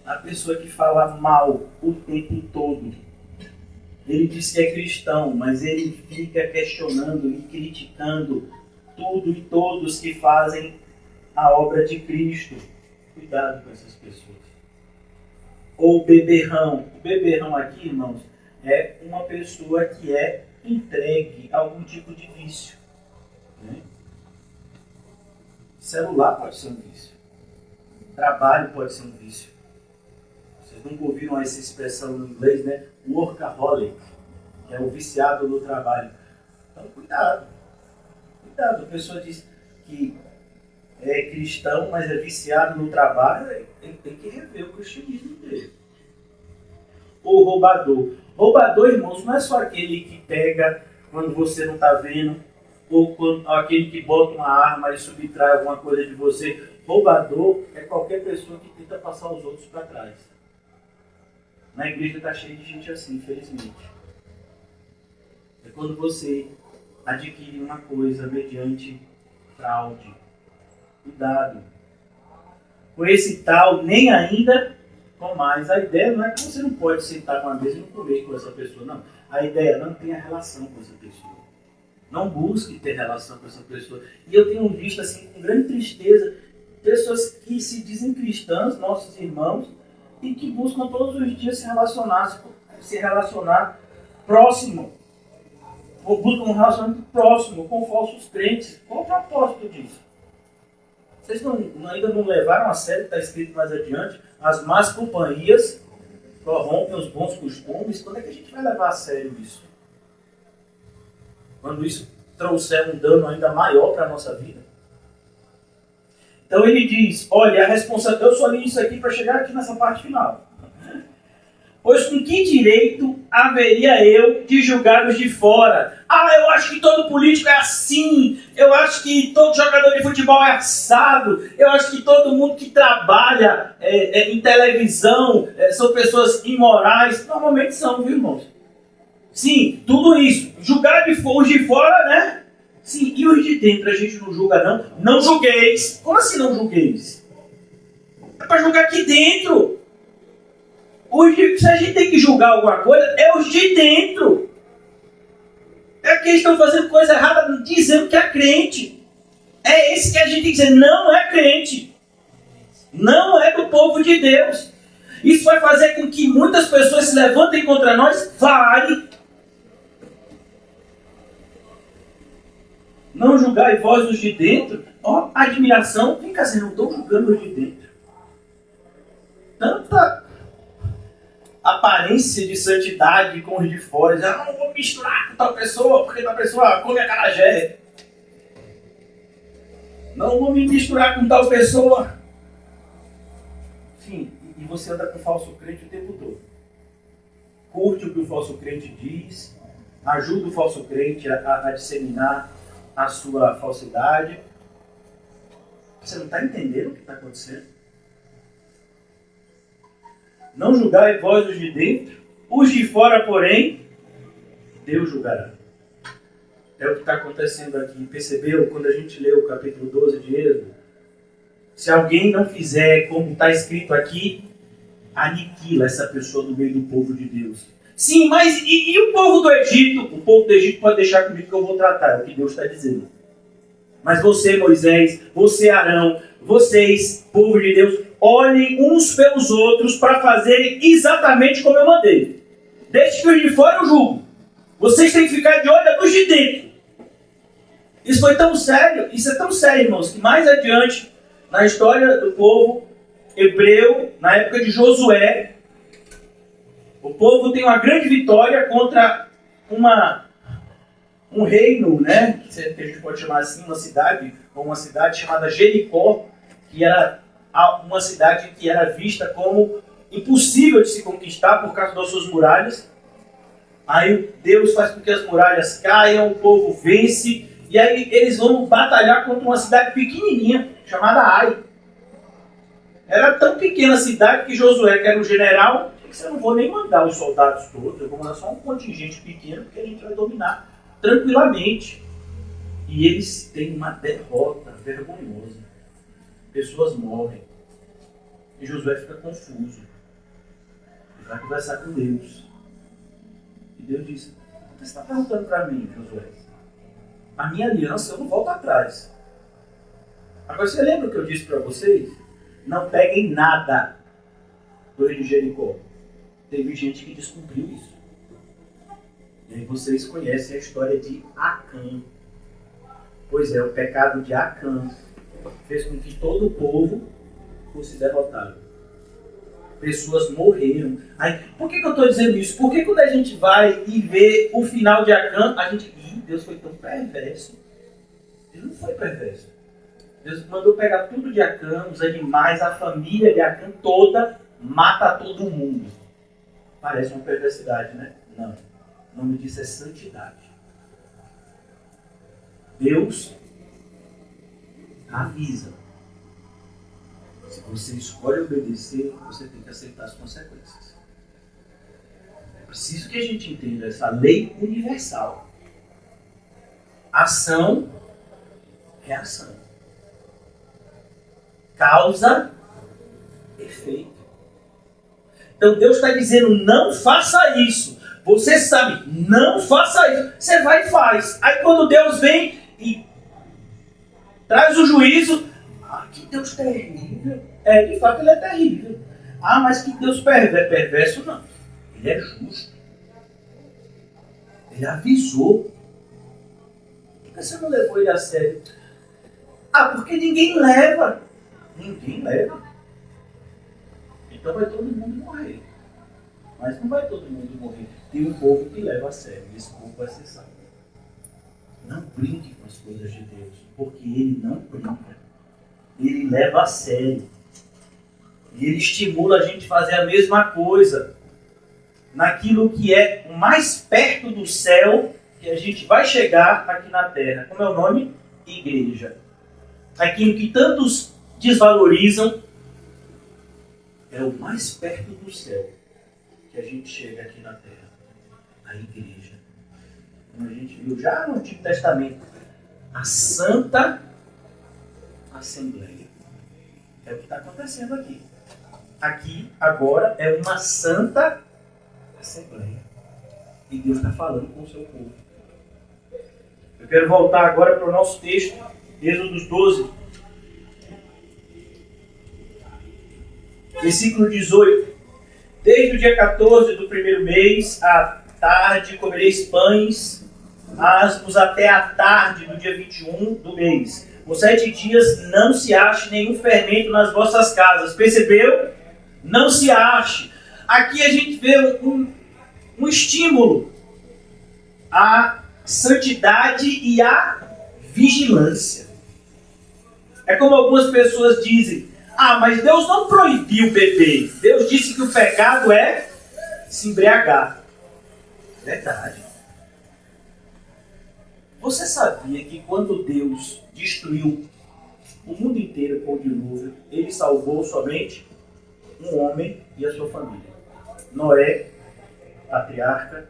A pessoa que fala mal o tempo todo. Ele diz que é cristão, mas ele fica questionando e criticando tudo e todos que fazem a obra de Cristo. Cuidado com essas pessoas. Ou beberrão. O beberrão aqui, irmãos, é uma pessoa que é entregue a algum tipo de vício. Né? Celular pode ser um vício. Trabalho pode ser um vício. Vocês nunca ouviram essa expressão no inglês, né? Workaholic, que é o viciado no trabalho. Então, cuidado. Cuidado. A pessoa diz que é cristão, mas é viciado no trabalho, ele tem que rever o cristianismo dele. O roubador. Roubador, irmãos, não é só aquele que pega quando você não está vendo, ou aquele que bota uma arma e subtrai alguma coisa de você. Roubador é qualquer pessoa que tenta passar os outros para trás. Na igreja está cheio de gente assim, infelizmente. É quando você adquire uma coisa mediante fraude. Cuidado. Com esse tal, nem ainda com mais. A ideia não é que você não pode sentar com uma mesa e não comer com essa pessoa, não. A ideia é não tenha relação com essa pessoa. Não busque ter relação com essa pessoa. E eu tenho visto, assim, com grande tristeza, pessoas que se dizem cristãs, nossos irmãos, e que buscam todos os dias se relacionar próximo. Ou buscam um relacionamento próximo com falsos crentes. Qual o propósito disso? Vocês ainda não levaram a sério, está escrito mais adiante, as más companhias corrompem os bons costumes. Quando é que a gente vai levar a sério isso? Quando isso trouxer um dano ainda maior para a nossa vida? Então ele diz, olha, a responsabilidade... Eu só li isso aqui para chegar aqui nessa parte final. Pois com que direito haveria eu de julgar os de fora? Eu acho que todo político é assim. Eu acho que todo jogador de futebol é assado. Eu acho que todo mundo que trabalha em televisão são pessoas imorais. Normalmente são, viu, irmãos? Sim, tudo isso. Julgar os de fora, né? Sim, e os de dentro a gente não julga, não? Não julgueis. Como assim não julgueis? É para julgar aqui dentro. Se a gente tem que julgar alguma coisa, é os de dentro. É que eles estão fazendo coisa errada, dizendo que é crente. É esse que a gente tem que dizer, não é crente. Não é do povo de Deus. Isso vai fazer com que muitas pessoas se levantem contra nós. Vai. Não julgai vós os de dentro. Ó, admiração. Vem cá, vocês não estão julgando os de dentro. Tanta aparência de santidade com os de fora. Não vou misturar com tal pessoa, porque tal pessoa come acarajé. Não vou me misturar com tal pessoa. Sim, e você anda com falso crente o tempo todo. Curte o que o falso crente diz, ajuda o falso crente a disseminar a sua falsidade. Você não está entendendo o que está acontecendo? Não julgai vós os de dentro, os de fora, porém, Deus julgará. É o que está acontecendo aqui. Percebeu quando a gente lê o capítulo 12 de Êxodo? Se alguém não fizer como está escrito aqui, aniquila essa pessoa no meio do povo de Deus. Sim, mas e o povo do Egito? O povo do Egito pode deixar comigo que eu vou tratar, é o que Deus está dizendo. Mas você, Moisés, você, Arão, vocês, povo de Deus, olhem uns pelos outros para fazerem exatamente como eu mandei. Desde que os de fora eu julgo. Vocês têm que ficar de olho nos de dentro. Isso foi tão sério, isso é tão sério, irmãos, que mais adiante, na história do povo hebreu, na época de Josué, o povo tem uma grande vitória contra um reino, né, que a gente pode chamar assim, uma cidade chamada Jericó, que era uma cidade que era vista como impossível de se conquistar por causa das suas muralhas. Aí Deus faz com que as muralhas caiam, o povo vence, e aí eles vão batalhar contra uma cidade pequenininha, chamada Ai. Era tão pequena a cidade que Josué, que era um general, disse, eu não vou nem mandar os soldados todos, eu vou mandar só um contingente pequeno, porque a gente vai dominar tranquilamente. E eles têm uma derrota vergonhosa. Pessoas morrem. E Josué fica confuso. Ele vai conversar com Deus. E Deus diz, o que você está perguntando para mim, Josué? A minha aliança eu não volto atrás. Agora você lembra o que eu disse para vocês? Não peguem nada do rei de Jericó. Teve gente que descobriu isso. E aí vocês conhecem a história de Acã. Pois é, o pecado de Acã fez com que todo o povo fosse derrotado. Pessoas morreram. Aí, por que eu estou dizendo isso? Porque quando a gente vai e vê o final de Acã, a gente diz, Deus foi tão perverso. Deus não foi perverso. Deus mandou pegar tudo de Acã, os animais, a família de Acã toda, mata todo mundo. Parece uma perversidade, né? Não. O nome disso é santidade. Deus avisa. Se você escolhe obedecer, você tem que aceitar as consequências. É preciso que a gente entenda essa lei universal. Ação, reação. Causa, efeito. Então Deus está dizendo, não faça isso. Você sabe, não faça isso. Você vai e faz. Aí quando Deus vem e traz o juízo, que Deus terrível. De fato ele é terrível. Mas que Deus perverso não. Ele é justo. Ele avisou. Por que você não levou ele a sério? Porque ninguém leva. Ninguém leva. Então vai todo mundo morrer. Mas não vai todo mundo morrer. Tem um povo que leva a sério. Esse povo vai ser salvo. Não brinque com as coisas de Deus. Porque ele não brinca. Ele leva a sério. E ele estimula a gente a fazer a mesma coisa. Naquilo que é o mais perto do céu que a gente vai chegar aqui na terra. Como é o nome? Igreja. Aquilo que tantos desvalorizam é o mais perto do céu que a gente chega aqui na terra. A igreja. Como a gente viu já no Antigo Testamento. A Santa Assembleia. É o que está acontecendo aqui. Aqui, agora, é uma Santa Assembleia. E Deus está falando com o seu povo. Eu quero voltar agora para o nosso texto, Êxodo 12. Versículo 18. Desde o dia 14 do primeiro mês, à tarde, comereis pães asmos até a tarde do dia 21 do mês. Por 7 dias não se ache nenhum fermento nas vossas casas. Percebeu? Não se ache. Aqui a gente vê um estímulo à santidade e à vigilância. É como algumas pessoas dizem, mas Deus não proibiu beber. Deus disse que o pecado é se embriagar. Verdade. Você sabia que quando Deus destruiu o mundo inteiro com o dilúvio, ele salvou somente um homem e a sua família? Noé, patriarca,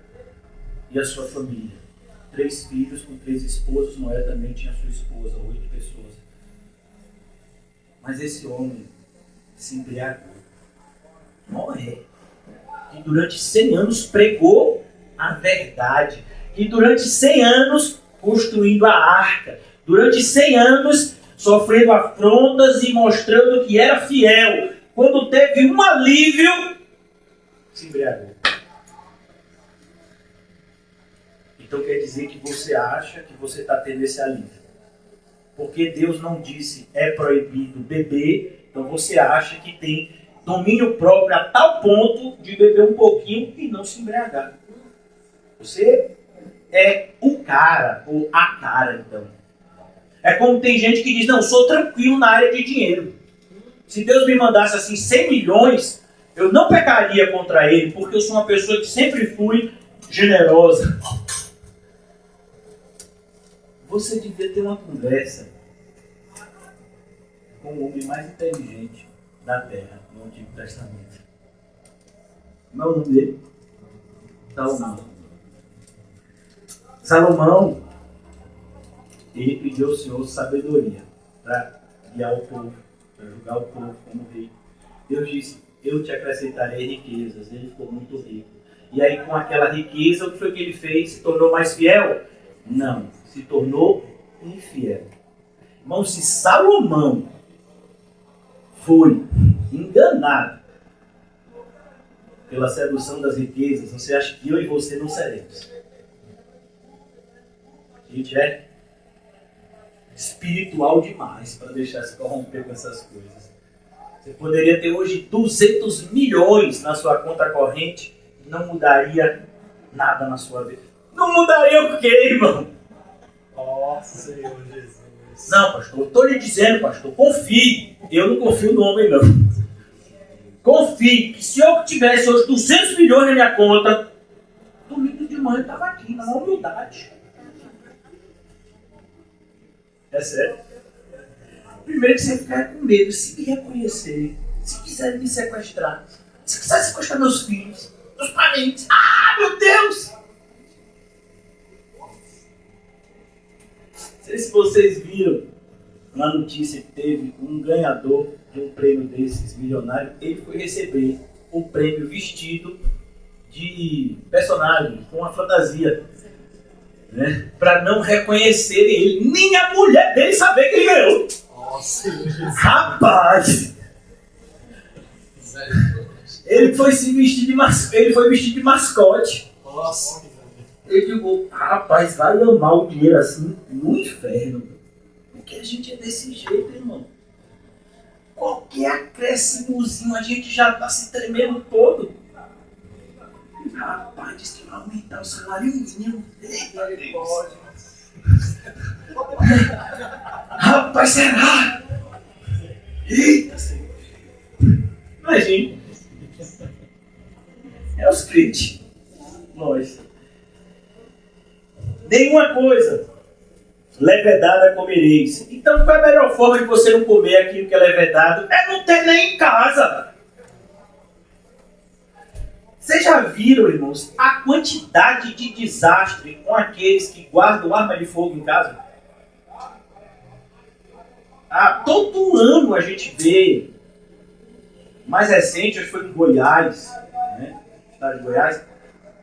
e a sua família. 3 filhos com 3 esposas. Noé também tinha sua esposa, 8 pessoas. Mas esse homem se embriagou. Noé, que durante 100 anos pregou a verdade, que durante 100 anos construindo a arca, durante 100 anos sofrendo afrontas e mostrando que era fiel. Quando teve um alívio, se embriagou. Então quer dizer que você acha que você está tendo esse alívio. Porque Deus não disse é proibido beber, então você acha que tem domínio próprio a tal ponto de beber um pouquinho e não se embriagar. Você é o cara, ou a cara, então. É como tem gente que diz, não, sou tranquilo na área de dinheiro. Se Deus me mandasse assim 100 milhões, eu não pecaria contra ele, porque eu sou uma pessoa que sempre fui generosa. Você devia ter uma conversa com o homem mais inteligente da Terra, no Antigo Testamento. Como é o nome dele? Salomão. Salomão, ele pediu ao Senhor sabedoria para guiar o povo, para julgar o povo como rei. Deus disse, eu te acrescentarei riquezas. Ele ficou muito rico. E aí com aquela riqueza, o que foi que ele fez? Se tornou mais fiel? Não, se tornou infiel. Irmão, se Salomão foi enganado pela sedução das riquezas, você acha que eu e você não seremos? A gente é espiritual demais para deixar se corromper com essas coisas. Você poderia ter hoje 200 milhões na sua conta corrente e não mudaria nada na sua vida. Não mudaria o quê, irmão? Nossa, Senhor Jesus. Não, pastor, estou lhe dizendo, pastor, confie. Eu não confio no homem, não. Confie que se eu tivesse hoje 200 milhões na minha conta, domingo de manhã eu estava aqui, na humildade. É sério. Primeiro que você ficar com medo, se me reconhecer, se quiser me sequestrar, se quiser sequestrar meus filhos, meus parentes. Ah, meu Deus! Não sei se vocês viram uma notícia que teve um ganhador de um prêmio desses milionário. Ele foi receber o prêmio vestido de personagem, com uma fantasia, né? Para não reconhecer ele, nem a mulher dele saber que ele ganhou. Nossa, Rapaz! Ele foi se vestir de mascote. Nossa. Eu digo, rapaz, vai amar o dinheiro assim no inferno. Porque a gente é desse jeito, irmão. Qualquer acréscimozinho a gente já tá se tremendo todo. Rapaz, diz que vai aumentar o salário mínimo. Eita Deus. Rapaz, será? Eita, Senhor. Imagina. É os crentes. Nós. Nenhuma coisa levedada comereis. Então qual é a melhor forma de você não comer aquilo que é levedado? É não ter nem em casa. Vocês já viram, irmãos, a quantidade de desastre com aqueles que guardam arma de fogo em casa? Todo ano a gente vê. Mais recente, acho que foi em Goiás, né? Estado de Goiás.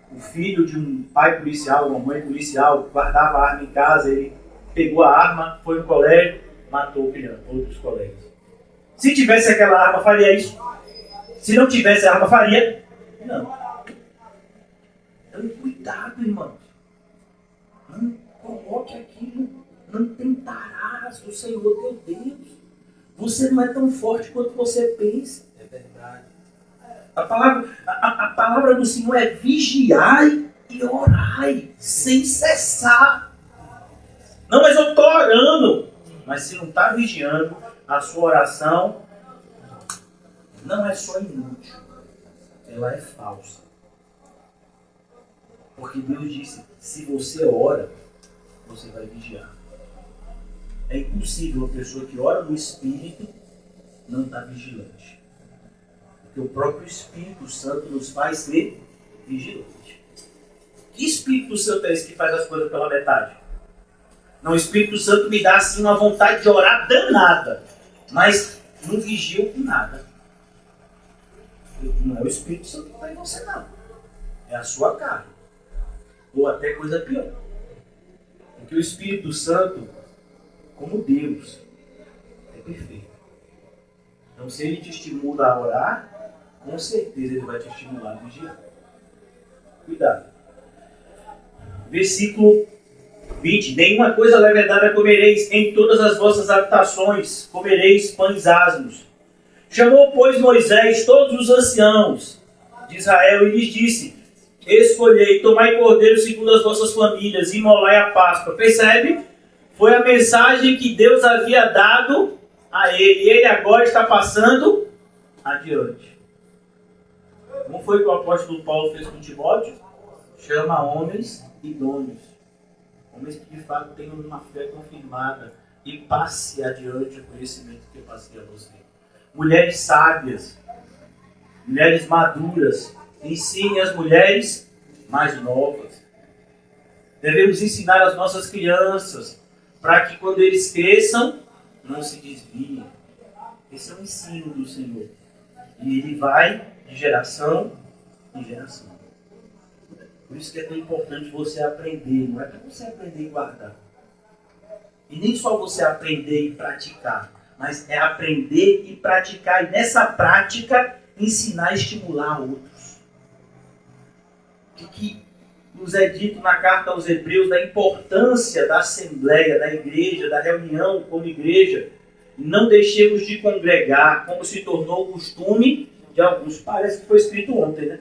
O filho de um pai policial, uma mãe policial, guardava a arma em casa, ele pegou a arma, foi no colégio, matou outros colegas. Se tivesse aquela arma, faria isso? Se não tivesse a arma, faria? Não. Então, cuidado, irmãos. Não coloque aquilo, não tentarás o Senhor teu Deus. Você não é tão forte quanto você pensa. É verdade. A palavra do Senhor é vigiai e orai, sem cessar. Não, mas eu estou orando. Mas se não está vigiando, a sua oração não é só inútil, ela é falsa. Porque Deus disse, se você ora, você vai vigiar. É impossível uma pessoa que ora no Espírito não estar vigilante. Porque o próprio Espírito Santo nos faz ser vigilante. Que Espírito Santo é esse que faz as coisas pela metade? Não, o Espírito Santo me dá assim uma vontade de orar danada, mas não vigio com nada. Não é o Espírito Santo que está em você, não. É a sua carne. Ou até coisa pior. Porque o Espírito Santo, como Deus, é perfeito. Então, se ele te estimula a orar, com certeza ele vai te estimular a vigiar. Cuidado. Versículo 20. Nenhuma coisa levedada comereis, em todas as vossas habitações comereis pães asmos. Chamou, pois, Moisés todos os anciãos de Israel e lhes disse: escolhei, tomai cordeiro segundo as vossas famílias, e imolai a Páscoa. Percebe? Foi a mensagem que Deus havia dado a ele. E ele agora está passando adiante. Como foi que o apóstolo Paulo fez com Timóteo? Chama homens idôneos. Homens que de fato tenham uma fé confirmada e passe adiante o conhecimento que eu passei a você. Mulheres sábias, mulheres maduras, ensine as mulheres mais novas. Devemos ensinar as nossas crianças para que quando eles cresçam, não se desviem. Esse é o ensino do Senhor. E ele vai de geração em geração. Por isso que é tão importante você aprender. Não é para você aprender e guardar. E nem só você aprender e praticar, mas é aprender e praticar. E nessa prática, ensinar e estimular outros. O que nos é dito na carta aos Hebreus da importância da assembleia, da igreja, da reunião como igreja, não deixemos de congregar, como se tornou o costume de alguns. Parece que foi escrito ontem, né?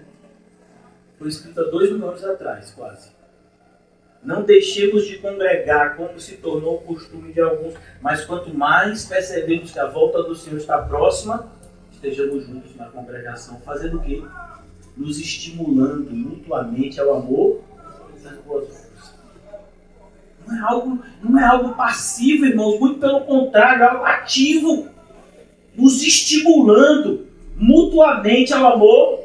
Foi escrito há 2.000 anos atrás, quase. Não deixemos de congregar, como se tornou o costume de alguns. Mas quanto mais percebemos que a volta do Senhor está próxima, estejamos juntos na congregação. Fazendo o quê? Nos estimulando mutuamente ao amor e às boas obras. Não é algo passivo, irmãos. Muito pelo contrário, é algo ativo. Nos estimulando mutuamente ao amor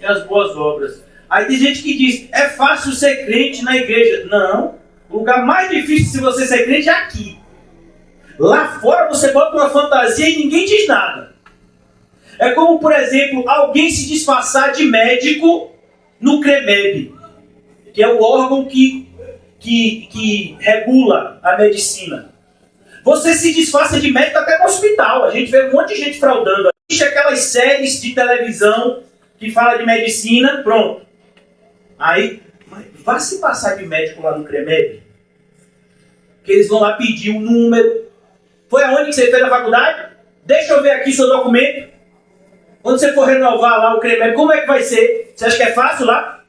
e às boas obras. Aí tem gente que diz, é fácil ser crente na igreja. Não. O lugar mais difícil de você ser crente é aqui. Lá fora você bota uma fantasia e ninguém diz nada. É como, por exemplo, alguém se disfarçar de médico no CREMEB, que é o órgão que regula a medicina. Você se disfarça de médico até no hospital. A gente vê um monte de gente fraudando. Existe aquelas séries de televisão que fala de medicina, pronto. Aí, vá se passar de médico lá no CREMEB, que eles vão lá pedir um número. Foi aonde que você fez na faculdade? Deixa eu ver aqui seu documento. Quando você for renovar lá o CREMEB, como é que vai ser? Você acha que é fácil lá?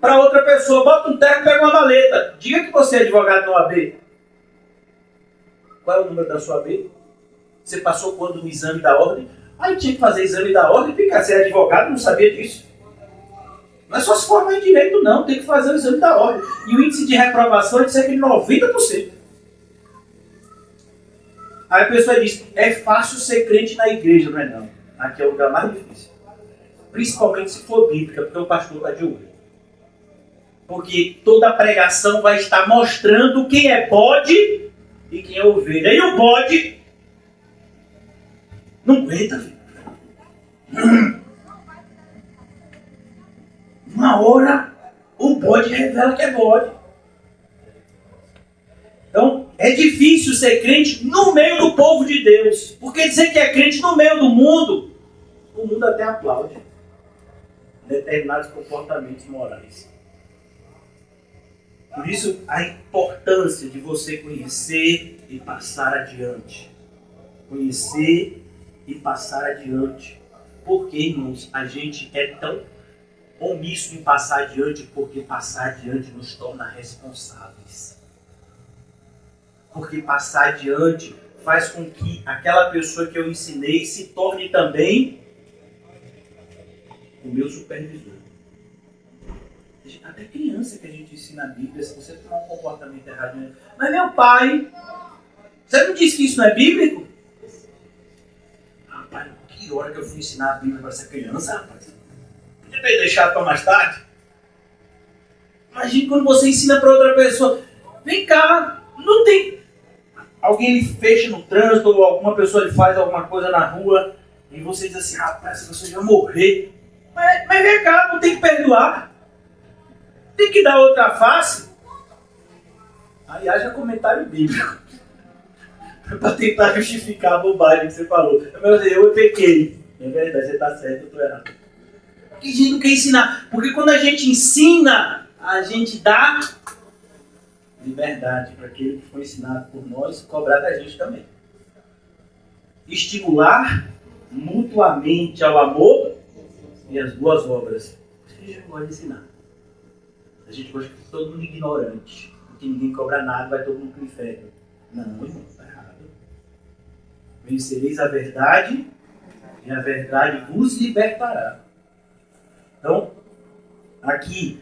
Para outra pessoa, bota um terno e pega uma maleta. Diga que você é advogado no AB. Qual é o número da sua AB? Você passou quando no exame da ordem? Aí tinha que fazer exame da ordem, ficar ser advogado, não sabia disso. Não é só se formar em direito, não. Tem que fazer o exame da ordem. E o índice de reprovação é de cerca de 90%. Aí a pessoa diz, é fácil ser crente na igreja, não é não. Aqui é o lugar mais difícil. Principalmente se for bíblica, porque o pastor está de olho. Porque toda pregação vai estar mostrando quem é bode e quem é ovelha. E o bode não aguenta, filho. Uma hora o bode revela que é bode. Então, é difícil ser crente no meio do povo de Deus. Porque dizer que é crente no meio do mundo, o mundo até aplaude determinados comportamentos morais. Por isso, a importância de você conhecer e passar adiante. Conhecer e passar adiante. Porque, irmãos, a gente é tão omisso em passar adiante, porque passar adiante nos torna responsáveis. Porque passar adiante faz com que aquela pessoa que eu ensinei se torne também o meu supervisor. Até criança que a gente ensina a Bíblia, se você tomar um comportamento errado, mas meu pai, você não disse que isso não é bíblico? Rapaz, que hora que eu fui ensinar a Bíblia para essa criança, rapaz? Podia ter deixado para mais tarde. Imagina quando você ensina para outra pessoa, vem cá, não tem... Alguém lhe fecha no trânsito, ou alguma pessoa lhe faz alguma coisa na rua, e você diz assim, rapaz, essa pessoa vai morrer. Mas vem cá, não tem que perdoar. Tem que dar outra face. Aí haja comentário bíblico. Para tentar justificar a bobagem que você falou. Eu pequei. É verdade, você está certo, eu estou errado. Porque a gente não quer ensinar. Porque quando a gente ensina, a gente dá liberdade para aquele que foi ensinado por nós cobrar da gente também. Estimular mutuamente ao amor e às boas obras. A gente gosta de ensinar. A gente gosta de todo mundo ignorante. Porque ninguém cobra nada, vai todo mundo para o inferno. Não, irmão, está errado. Vencereis a verdade e a verdade vos libertará. Então, aqui,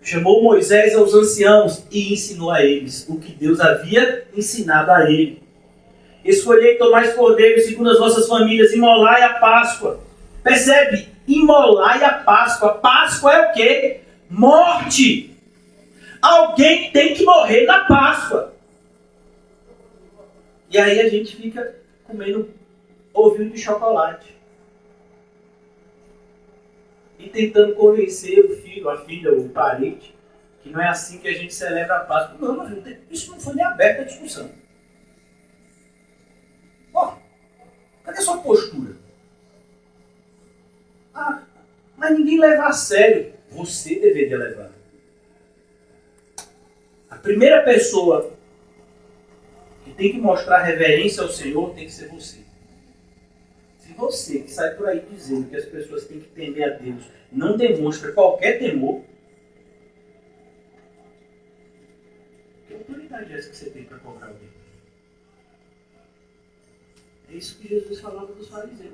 chamou Moisés aos anciãos e ensinou a eles o que Deus havia ensinado a ele. Escolhei tomais cordeiros segundo as vossas famílias, imolai a Páscoa. Percebe? Imolai a Páscoa. Páscoa é o quê? Morte. Alguém tem que morrer na Páscoa. E aí a gente fica comendo ovinho de chocolate. E tentando convencer o filho, a filha, o parente, que não é assim que a gente celebra a Páscoa. Não, mas isso não foi nem aberta a discussão. Ó, cadê a sua postura? Ah, mas ninguém leva a sério. Você deveria levar. A primeira pessoa que que tem que mostrar reverência ao Senhor, tem que ser você. Se você, que sai por aí dizendo que as pessoas têm que temer a Deus, não demonstra qualquer temor, que autoridade é essa que você tem para cobrar alguém? É isso que Jesus falava dos fariseus.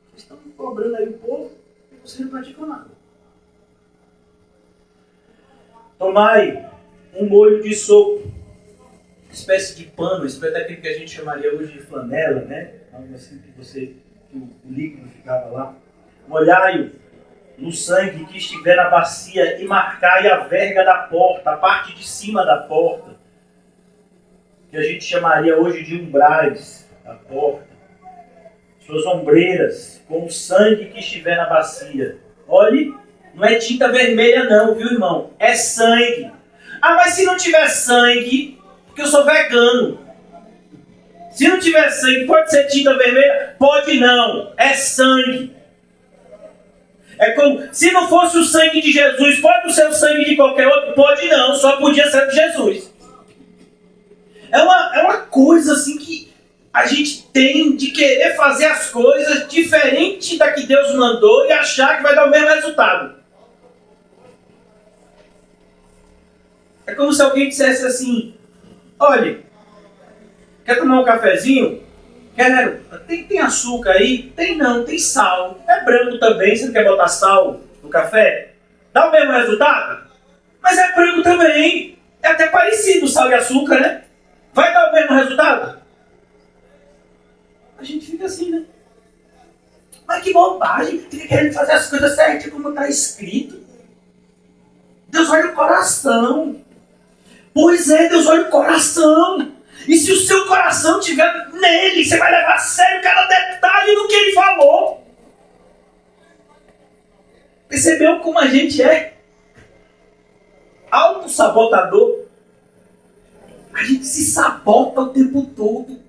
Vocês estão cobrando aí o povo e vocês não praticam nada. Tomai um molho de sopo, espécie de pano, espécie daquele que a gente chamaria hoje de flanela, né? Algo assim que o líquido ficava lá. Molhai-o no sangue que estiver na bacia e marcai a verga da porta, a parte de cima da porta, que a gente chamaria hoje de umbrais da porta, suas ombreiras, com o sangue que estiver na bacia. Olhe, não é tinta vermelha não, viu, irmão? É sangue. Ah, mas se não tiver sangue, porque eu sou vegano. Se não tiver sangue, pode ser tinta vermelha? Pode não, é sangue. É como, se não fosse o sangue de Jesus, pode não ser o sangue de qualquer outro? Pode não, só podia ser de Jesus. É uma coisa assim que a gente tem de querer fazer as coisas diferente da que Deus mandou e achar que vai dar o mesmo resultado. É como se alguém dissesse assim, olha, quer tomar um cafezinho? Quero. Tem açúcar aí? Tem não, tem sal. É branco também, você não quer botar sal no café? Dá o mesmo resultado? Mas é branco também. É até parecido sal e açúcar, né? Vai dar o mesmo resultado? A gente fica assim, né? Mas que bobagem, fica querendo fazer as coisas certas como está escrito. Deus olha o coração. Pois é, Deus olha o coração. E se o seu coração estiver nele, você vai levar a sério cada detalhe do que ele falou. Percebeu como a gente é autossabotador? A gente se sabota o tempo todo,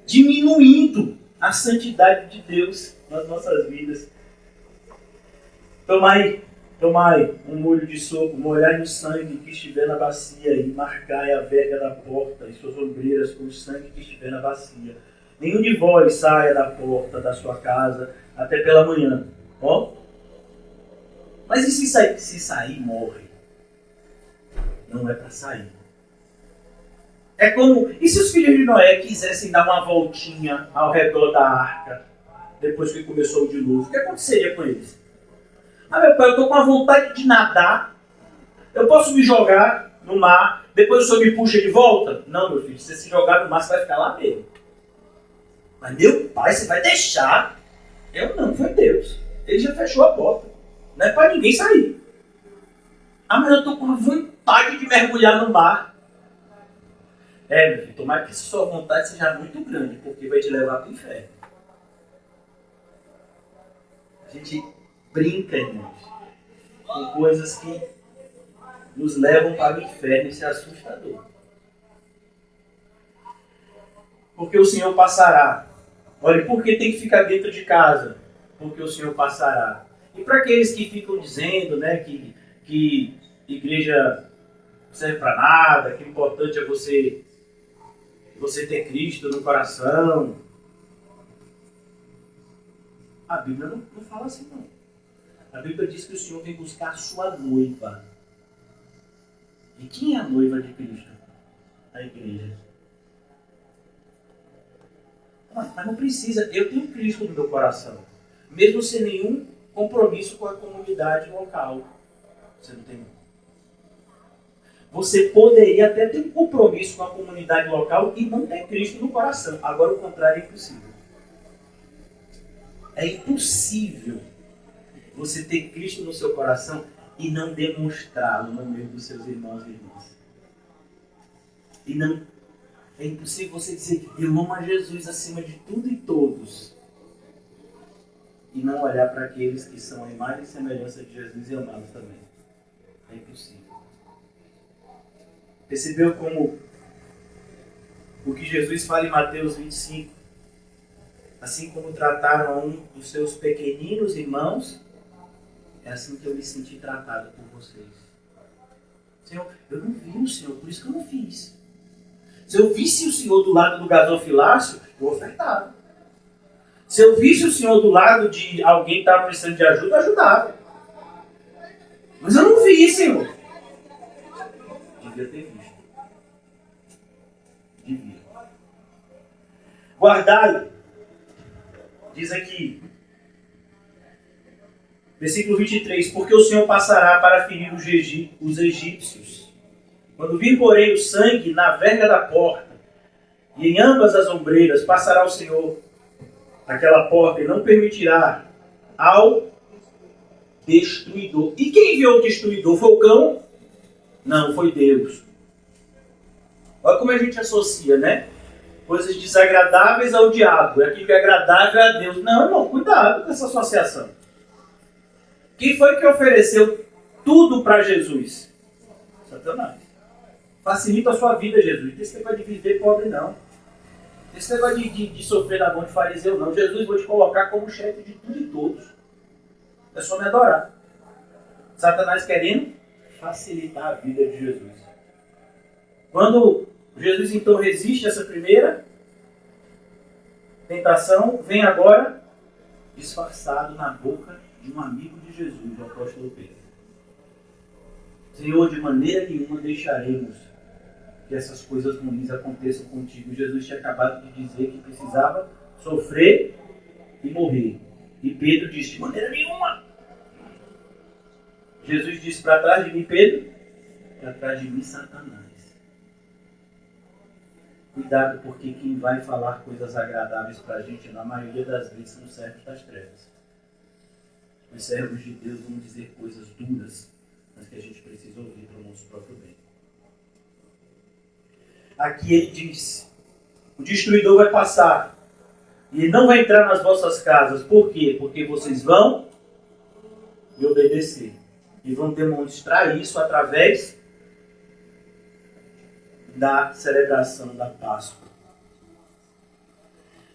diminuindo a santidade de Deus nas nossas vidas. Tomai um molho de sopo, molhai no sangue que estiver na bacia e marcai a verga da porta e suas ombreiras com o sangue que estiver na bacia. Nenhum de vós saia da porta da sua casa até pela manhã. Ó. Mas e se sair, morre? Não é para sair. É como, e se os filhos de Noé quisessem dar uma voltinha ao redor da arca, depois que começou o dilúvio, o que aconteceria com eles? Ah, meu pai, eu estou com a vontade de nadar, eu posso me jogar no mar, depois o senhor me puxa de volta? Não, meu filho, se você se jogar no mar, você vai ficar lá mesmo. Mas meu pai, você vai deixar? Eu não, foi Deus. Ele já fechou a porta. Não é para ninguém sair. Ah, mas eu estou com a vontade de mergulhar no mar. É, meu filho, tomara que sua vontade seja muito grande, porque vai te levar para o inferno. A gente brinca, irmãos, com coisas que nos levam para o inferno. Isso é assustador. Porque o Senhor passará. Olha, por que tem que ficar dentro de casa? Porque o Senhor passará. E para aqueles que ficam dizendo, né, que igreja não serve para nada, que o importante é você ter Cristo no coração. A Bíblia não fala assim, não. A Bíblia diz que o Senhor vem buscar a sua noiva. E quem é a noiva de Cristo? A igreja. Mas não precisa. Eu tenho Cristo no meu coração. Mesmo sem nenhum compromisso com a comunidade local. Você não tem. Você poderia até ter um compromisso com a comunidade local e não ter Cristo no coração. Agora o contrário é impossível. É impossível você ter Cristo no seu coração e não demonstrá-lo no meio dos seus irmãos e irmãs. É impossível você dizer, eu amo a Jesus acima de tudo e todos. E não olhar para aqueles que são a imagem e semelhança de Jesus e amá-los também. É impossível. Percebeu como o que Jesus fala em Mateus 25? Assim como trataram a um dos seus pequeninos irmãos, é assim que eu me senti tratado por vocês. Senhor, eu não vi o Senhor, por isso que eu não fiz. Se eu visse o Senhor do lado do gasofilácio, eu ofertava. Se eu visse o Senhor do lado de alguém que estava precisando de ajuda, eu ajudava. Mas eu não vi, Senhor. Devia ter visto. Devia. Guardai. Diz aqui. Versículo 23. Porque o Senhor passará para ferir os egípcios. Quando vir, porém, o sangue na verga da porta, e em ambas as ombreiras, passará o Senhor naquela porta e não permitirá ao destruidor. E quem enviou o destruidor? Foi o cão? Não, foi Deus. Olha como a gente associa, né? Coisas desagradáveis ao diabo. E aquilo que é agradável é a Deus. Não, irmão, cuidado com essa associação. Quem foi que ofereceu tudo para Jesus? Satanás. Facilita a sua vida, Jesus. Não tem esse negócio de viver pobre, não. Não tem esse negócio de sofrer na mão de fariseu, não. Jesus, vou te colocar como chefe de tudo e todos. É só me adorar. Satanás querendo facilitar a vida de Jesus. Quando Jesus então resiste a essa primeira tentação, vem agora disfarçado na boca de um amigo de Jesus, o apóstolo Pedro. Senhor, de maneira nenhuma deixaremos que essas coisas ruins aconteçam contigo. Jesus tinha acabado de dizer que precisava sofrer e morrer. E Pedro disse, de maneira nenhuma. Jesus disse, para trás de mim, Pedro, para trás de mim, Satanás. Cuidado, porque quem vai falar coisas agradáveis para a gente, na maioria das vezes, são os servos das trevas. Os servos de Deus vão dizer coisas duras, mas que a gente precisa ouvir para o nosso próprio bem. Aqui ele diz, o destruidor vai passar, e ele não vai entrar nas vossas casas. Por quê? Porque vocês vão me obedecer. E vão demonstrar isso através da celebração da Páscoa.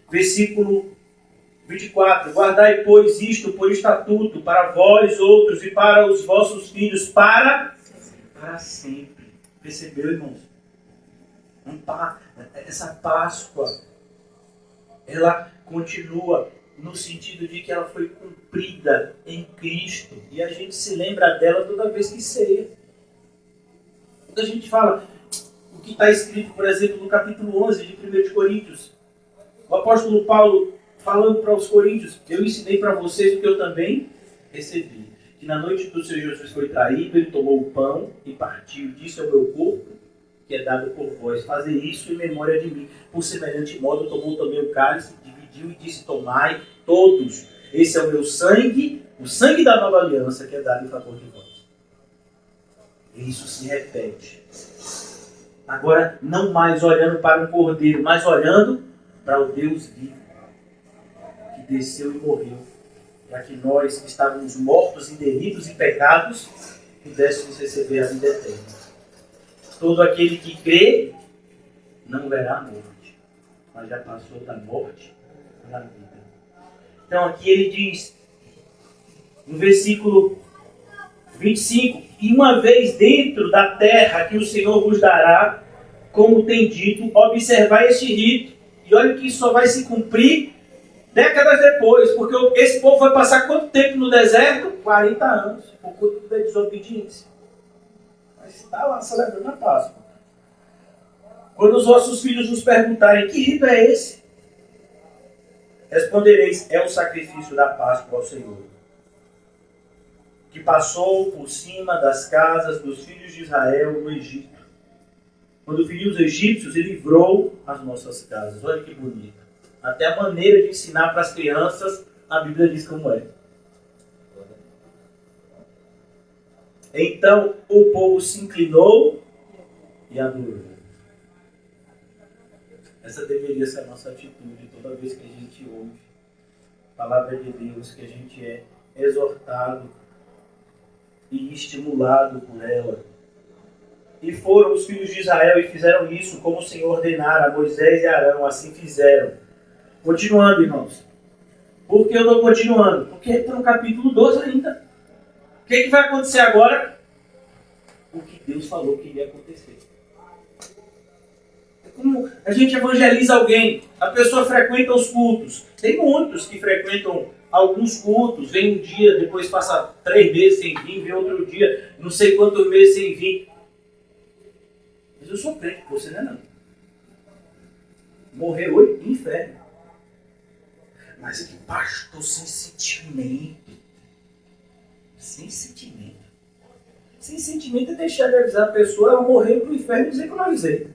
Versículo 24. Guardai, pois, isto por estatuto para vós outros e para os vossos filhos para sempre. Percebeu, irmãos? Essa Páscoa, ela continua no sentido de que ela foi cumprida em Cristo. E a gente se lembra dela toda vez que ceia. Quando a gente fala o que está escrito, por exemplo, no capítulo 11 de 1 de Coríntios. O apóstolo Paulo falando para os coríntios, eu ensinei para vocês o que eu também recebi. Que na noite do Senhor Jesus foi traído, ele tomou o pão e partiu. Disse ao meu corpo, que é dado por vós, fazer isso em memória de mim. Por semelhante modo, tomou também o cálice, dividiu e disse, tomai todos. Esse é o meu sangue, o sangue da nova aliança, que é dado em favor de vós. E isso se repete. Agora, não mais olhando para um cordeiro, mas olhando para o Deus vivo, que desceu e morreu, para que nós, que estávamos mortos em delitos e pecados, pudéssemos receber a vida eterna. Todo aquele que crê não verá a morte, mas já passou da morte para a vida. Então aqui ele diz, no versículo 25, e uma vez dentro da terra que o Senhor vos dará, como tem dito, observar este rito. E olha que isso só vai se cumprir décadas depois, porque esse povo vai passar quanto tempo no deserto? 40 anos, por conta da desobediência. Mas está lá celebrando a Páscoa. Quando os vossos filhos nos perguntarem, que rito é esse? Respondereis, é o sacrifício da Páscoa ao Senhor, que passou por cima das casas dos filhos de Israel no Egito. Quando feriu os egípcios, ele livrou as nossas casas. Olha que bonito. Até a maneira de ensinar para as crianças, a Bíblia diz como é. Então o povo se inclinou e adorou. Essa deveria ser a nossa atitude toda vez que a gente ouve a palavra de Deus, que a gente é exortado e estimulado por ela. E foram os filhos de Israel e fizeram isso como o Senhor ordenara a Moisés e Arão, assim fizeram. Continuando, irmãos. Por que eu estou continuando? Porque está no capítulo 12 ainda. O que vai acontecer agora? o que Deus falou que iria acontecer. É como a gente evangeliza alguém, a pessoa frequenta os cultos. Tem muitos que frequentam alguns cultos, vem um dia, depois passa 3 meses sem vir, vem outro dia, não sei quantos meses sem vir. Mas eu sou crente, você não é não. Morrer hoje, inferno. Mas que pastor sem sentimento. Sem sentimento. Sem sentimento é deixar de avisar a pessoa, ela morrer para o inferno e dizer que eu não avisei.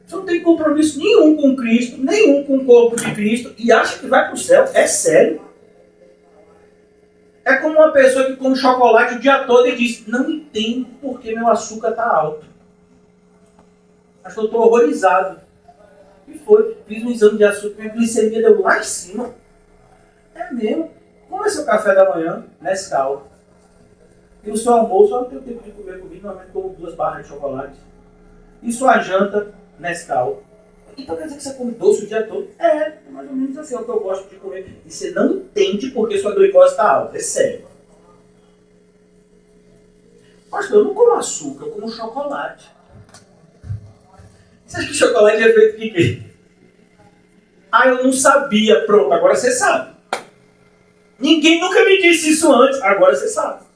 Você não tem compromisso nenhum com Cristo, nenhum com o corpo de Cristo, e acha que vai para o céu. É sério. É como uma pessoa que come chocolate o dia todo e diz, não entendo porque meu açúcar está alto. Acho que eu estou horrorizado. E foi, fiz um exame de açúcar, minha glicemia deu lá em cima. É mesmo. Como é seu café da manhã? Nescau. E o seu almoço, eu não tenho tempo de comer comida, normalmente como 2 barras de chocolate. E sua janta? Nescau. Então quer dizer que você come doce o dia todo? É mais ou menos assim, é o que eu gosto de comer. E você não entende porque sua glicose está alta, é sério. Pastor, eu não como açúcar, eu como chocolate. Você acha que chocolate é feito de quê? Ah, eu não sabia. Pronto, agora você sabe. Ninguém nunca me disse isso antes, agora você sabe.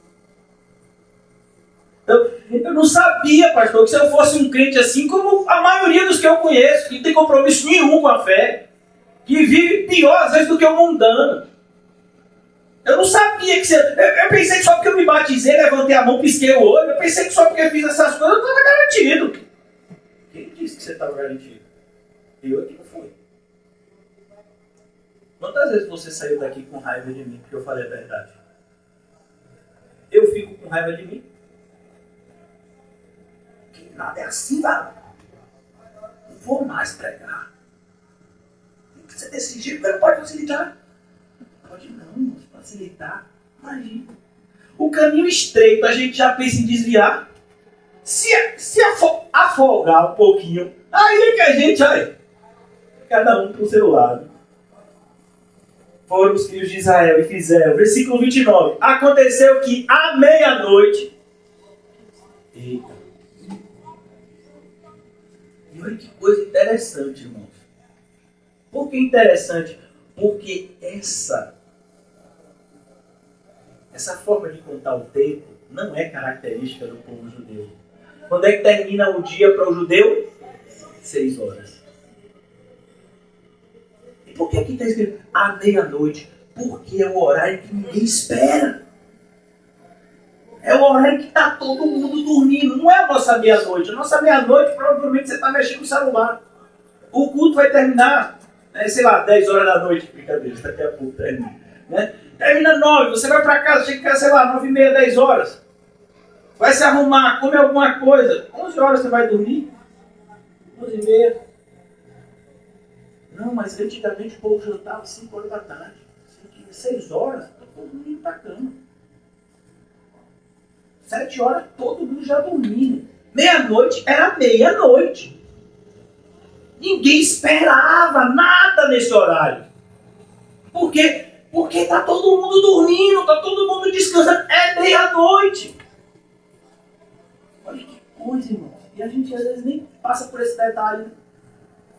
Então, eu não sabia, pastor, que se eu fosse um crente assim como a maioria dos que eu conheço, que não tem compromisso nenhum com a fé, que vive pior às vezes do que o mundano. Eu não sabia que você... Eu pensei que só porque eu me batizei, levantei a mão, pisquei o olho, eu pensei que só porque eu fiz essas coisas eu estava garantido. Quem disse que você estava garantido? Eu aqui não fui. Quantas vezes você saiu daqui com raiva de mim porque eu falei a verdade? Eu fico com raiva de mim. Que nada é assim, vai. Não vou mais pregar. Tem que ser desse jeito, não pode facilitar. Pode não, facilitar. Imagina. O caminho estreito a gente já pensa em desviar. Se afogar um pouquinho, aí é que a gente, olha, cada um pro seu lado. Foram os filhos de Israel e fizeram. Versículo 29. Aconteceu que à meia-noite... Eita. E olha que coisa interessante, irmãos. Por que interessante? Porque essa forma de contar o tempo não é característica do povo judeu. Quando é que termina o dia para o judeu? 6 horas. E por que aqui está escrito à meia-noite? Porque é o horário que ninguém espera. É o horário que está todo mundo dormindo. Não é a nossa meia-noite. A nossa meia-noite, provavelmente você está mexendo no celular. O culto vai terminar, sei lá, 10 horas da noite. Brincadeira, daqui a pouco termina. Né? Termina 9, você vai para casa, chega em casa, sei lá, 9h30, 10 horas. Vai se arrumar, come alguma coisa. 11 horas você vai dormir? 11h30. Não, mas antigamente o povo jantava 5 horas da tarde. 6 horas, todo mundo indo para a cama. 7 horas, todo mundo já dormindo. Meia-noite era meia-noite. Ninguém esperava nada nesse horário. Por quê? Porque está todo mundo dormindo, está todo mundo descansando. É meia-noite. Olha que coisa, irmão. E a gente às vezes nem passa por esse detalhe.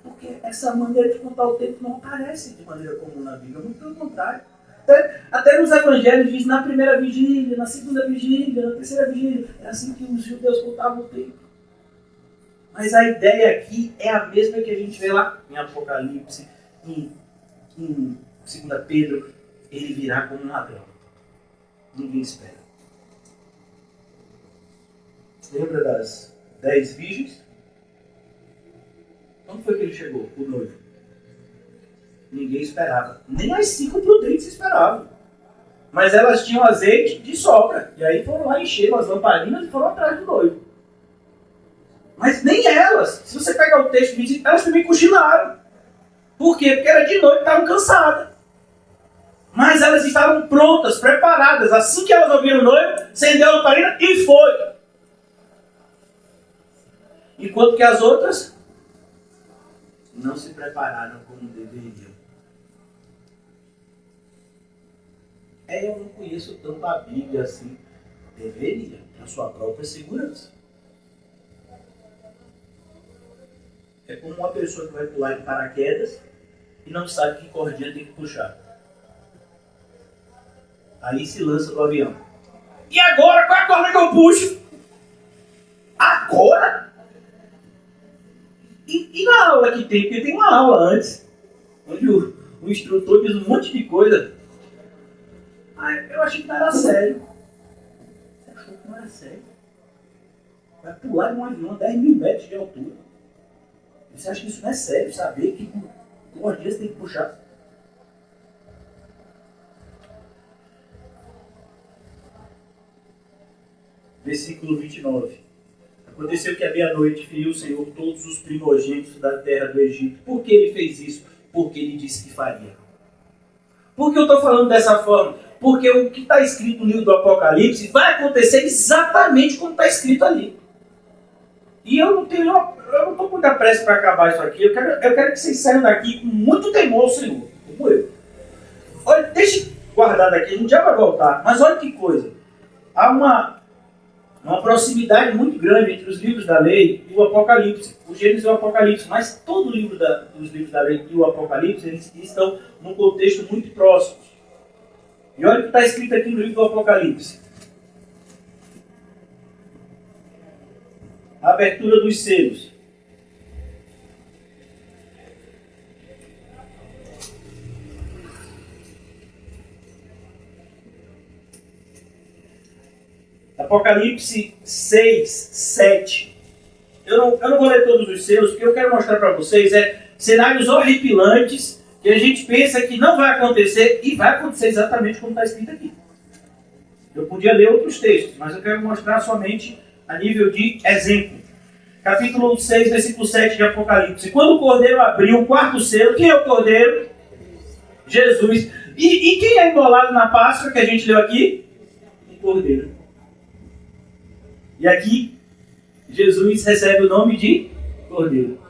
Porque essa maneira de contar o tempo não aparece de maneira comum na Bíblia. Muito pelo contrário. Até nos evangelhos diz na primeira vigília, na segunda vigília, na terceira vigília. É assim que os judeus contavam o tempo. Mas a ideia aqui é a mesma que a gente vê lá em Apocalipse, em 2 Pedro. Ele virá como um ladrão. Ninguém espera. Lembra das 10 virgens? Quando foi que ele chegou, o noivo? Ninguém esperava. Nem as 5 prudentes esperavam. Mas elas tinham azeite de sobra. E aí foram lá, encheram as lamparinas e foram atrás do noivo. Mas nem elas. Se você pegar o texto, elas também cochilaram. Por quê? Porque era de noite, estavam cansadas. Mas elas estavam prontas, preparadas. Assim que elas ouviram o noivo, acendeu a lamparina e foi. Enquanto que as outras não se prepararam como deveriam. Eu não conheço tanto a Bíblia assim, Deveria, na sua própria segurança. É como uma pessoa que vai pular de paraquedas e não sabe que cordinha tem que puxar. Aí se lança do avião. E agora, qual é a corda que eu puxo? Agora? E na aula que tem? Porque tem uma aula antes, onde o instrutor diz um monte de coisa. Eu achei que não era sério. Você achou que não era sério? Vai pular de um avião a 10 mil metros de altura. Você acha que isso não é sério? Saber que cordinha você tem que puxar? Versículo 29. Aconteceu que à meia-noite feriu o Senhor todos os primogênitos da terra do Egito. Por que ele fez isso? Porque ele disse que faria. Por que eu estou falando dessa forma? Porque o que está escrito no livro do Apocalipse vai acontecer exatamente como está escrito ali. E eu não estou com muita pressa para acabar isso aqui. Eu quero que vocês saiam daqui com muito temor ao Senhor, como eu. Olha, deixa guardado aqui, a gente já vai voltar. Mas olha que coisa. Há uma proximidade muito grande entre os livros da lei e o Apocalipse. O Gênesis e o Apocalipse. Mas todo o livro dos livros da lei e o Apocalipse, eles estão num contexto muito próximo. E olha o que está escrito aqui no livro do Apocalipse. A abertura dos selos. Apocalipse 6, 7. Eu não vou ler todos os selos, porque eu quero mostrar para vocês cenários horripilantes que a gente pensa que não vai acontecer e vai acontecer exatamente como está escrito aqui. Eu podia ler outros textos, mas eu quero mostrar somente a nível de exemplo. Capítulo 6, versículo 7 de Apocalipse. Quando o Cordeiro abriu o quarto selo, quem é o Cordeiro? Jesus. E quem é embolado na Páscoa que a gente leu aqui? O Cordeiro. E aqui, Jesus recebe o nome de Cordeiro.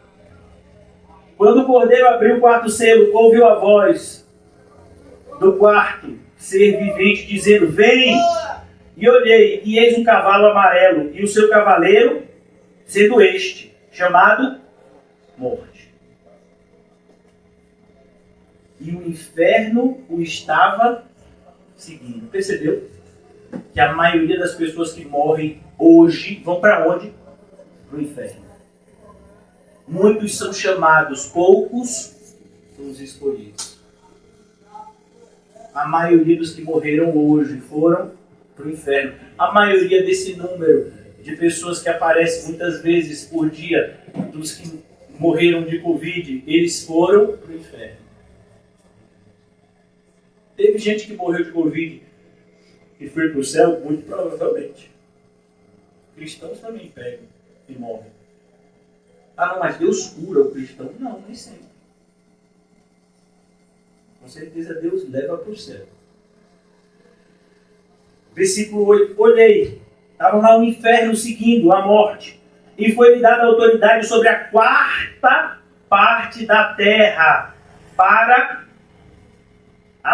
Quando o Cordeiro abriu o quarto selo, ouviu a voz do quarto ser vivente dizendo: vem! E olhei, e eis um cavalo amarelo, e o seu cavaleiro sendo este, chamado Morte. E o inferno o estava seguindo. Percebeu? Que a maioria das pessoas que morrem hoje vão para onde? Para o inferno. Muitos são chamados, poucos são os escolhidos. A maioria dos que morreram hoje foram para o inferno. A maioria desse número de pessoas que aparecem muitas vezes por dia, dos que morreram de Covid, eles foram para o inferno. Teve gente que morreu de Covid e foi para o céu? Muito provavelmente. Cristãos também pegam e morrem. Ah, não, mas Deus cura o cristão? Não, nem sempre. Com certeza Deus leva para o céu. Versículo 8. Olhei, estava lá o inferno seguindo a morte, e foi-lhe dada autoridade sobre a quarta parte da terra para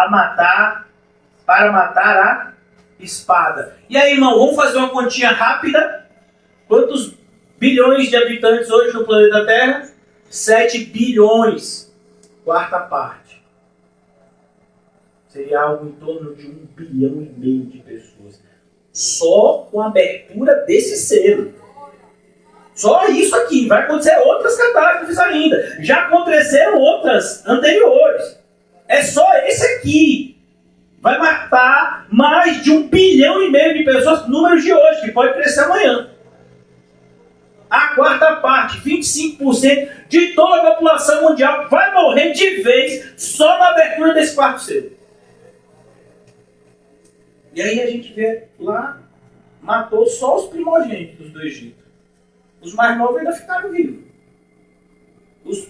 matar a espada. E aí, irmão, vamos fazer uma continha rápida? Quantos bilhões de habitantes hoje no planeta Terra? 7 bilhões. Quarta parte. Seria algo em torno de 1,5 bilhão de pessoas. Só com a abertura desse selo. Só isso aqui. Vai acontecer outras catástrofes ainda. Já aconteceram outras anteriores. É só esse aqui. Vai matar mais de 1,5 bilhão de pessoas, números de hoje, que pode crescer amanhã. A quarta parte, 25% de toda a população mundial vai morrer de vez só na abertura desse quarto selo. E aí a gente vê lá, matou só os primogênitos do Egito. Os mais novos ainda ficaram vivos.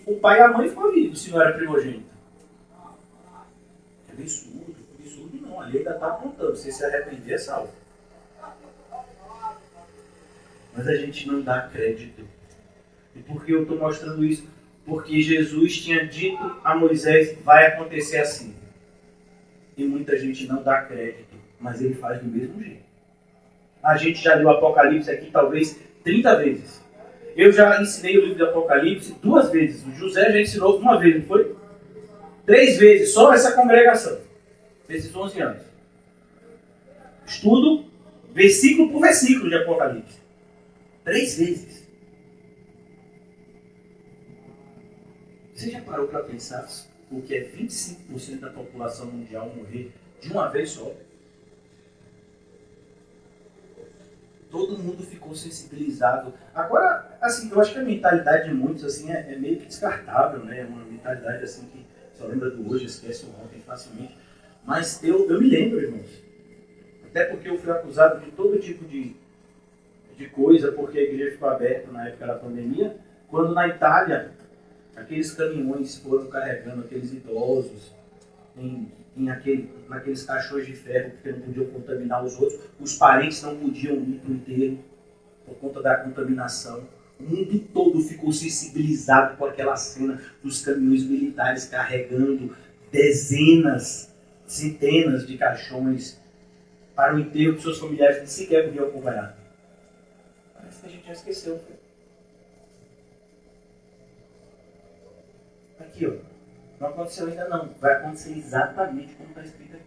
O pai e a mãe ficou vivos, se não era primogênito. É absurdo não, a lei ainda está apontando, se arrepender é salvo. Mas a gente não dá crédito. E por que eu estou mostrando isso? Porque Jesus tinha dito a Moisés: vai acontecer assim. E muita gente não dá crédito, mas ele faz do mesmo jeito. A gente já leu Apocalipse aqui talvez 30 vezes. Eu já ensinei o livro de Apocalipse 2 vezes. O José já ensinou 1 vez, não foi? 3 vezes, só essa congregação. Nesses 11 anos. Estudo versículo por versículo de Apocalipse. 3 vezes. Você já parou para pensar o que é 25% da população mundial morrer de uma vez só? Todo mundo ficou sensibilizado. Agora, assim, eu acho que a mentalidade de muitos assim, é meio que descartável, né? É uma mentalidade assim que só lembra do hoje, esquece o ontem facilmente. Mas eu me lembro, irmãos. Até porque eu fui acusado de todo tipo de coisa, porque a igreja ficou aberta na época da pandemia. Quando na Itália, aqueles caminhões foram carregando aqueles idosos naqueles caixões de ferro, porque não podiam contaminar os outros. Os parentes não podiam ir para o enterro por conta da contaminação. O mundo todo ficou sensibilizado com aquela cena dos caminhões militares carregando dezenas, centenas de caixões para o enterro que seus familiares nem sequer podiam acompanhar. Parece que a gente já esqueceu. Aqui, ó. Não aconteceu ainda não. Vai acontecer exatamente como está escrito aqui.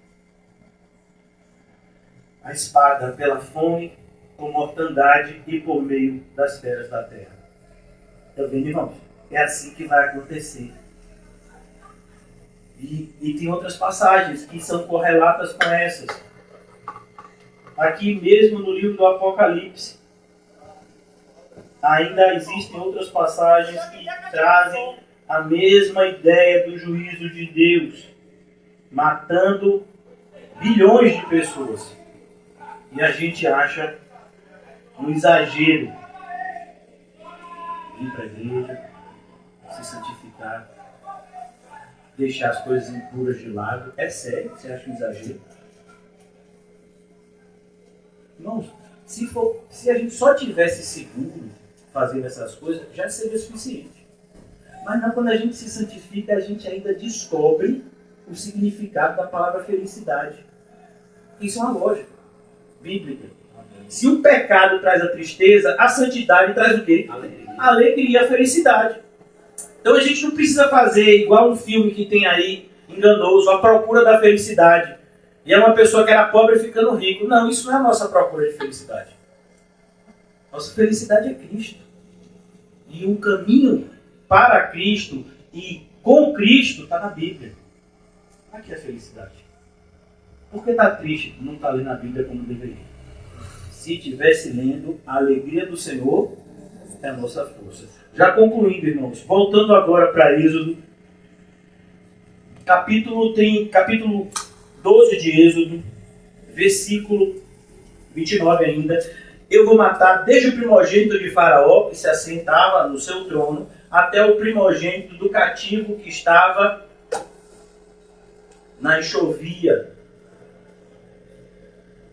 A espada pela fome, com mortandade e por meio das feras da terra. Está vendo, irmãos? É assim que vai acontecer. E tem outras passagens que são correlatas com essas. Aqui mesmo no livro do Apocalipse, ainda existem outras passagens que trazem a mesma ideia do juízo de Deus, matando bilhões de pessoas. E a gente acha um exagero vir para a igreja, se santificar, deixar as coisas impuras de lado. É sério? Você acha um exagero? Irmãos, se a gente só tivesse seguro fazendo essas coisas, já seria suficiente. Mas não, quando a gente se santifica, a gente ainda descobre o significado da palavra felicidade. Isso é uma lógica bíblica. Se o pecado traz a tristeza, a santidade traz o quê? A alegria e a felicidade. Então a gente não precisa fazer igual um filme que tem aí, enganoso, A Procura da Felicidade. E é uma pessoa que era pobre ficando rico. Não, isso não é a nossa procura de felicidade. Nossa felicidade é Cristo. E o caminho para Cristo e com Cristo está na Bíblia. Aqui é a felicidade. Por que está triste? Não está lendo a Bíblia como deveria. Se estivesse lendo, a alegria do Senhor é a nossa força. Já concluindo, irmãos, voltando agora para Êxodo, capítulo 12 de Êxodo, versículo 29 ainda. Eu vou matar desde o primogênito de Faraó, que se assentava no seu trono, até o primogênito do cativo que estava na enxovia.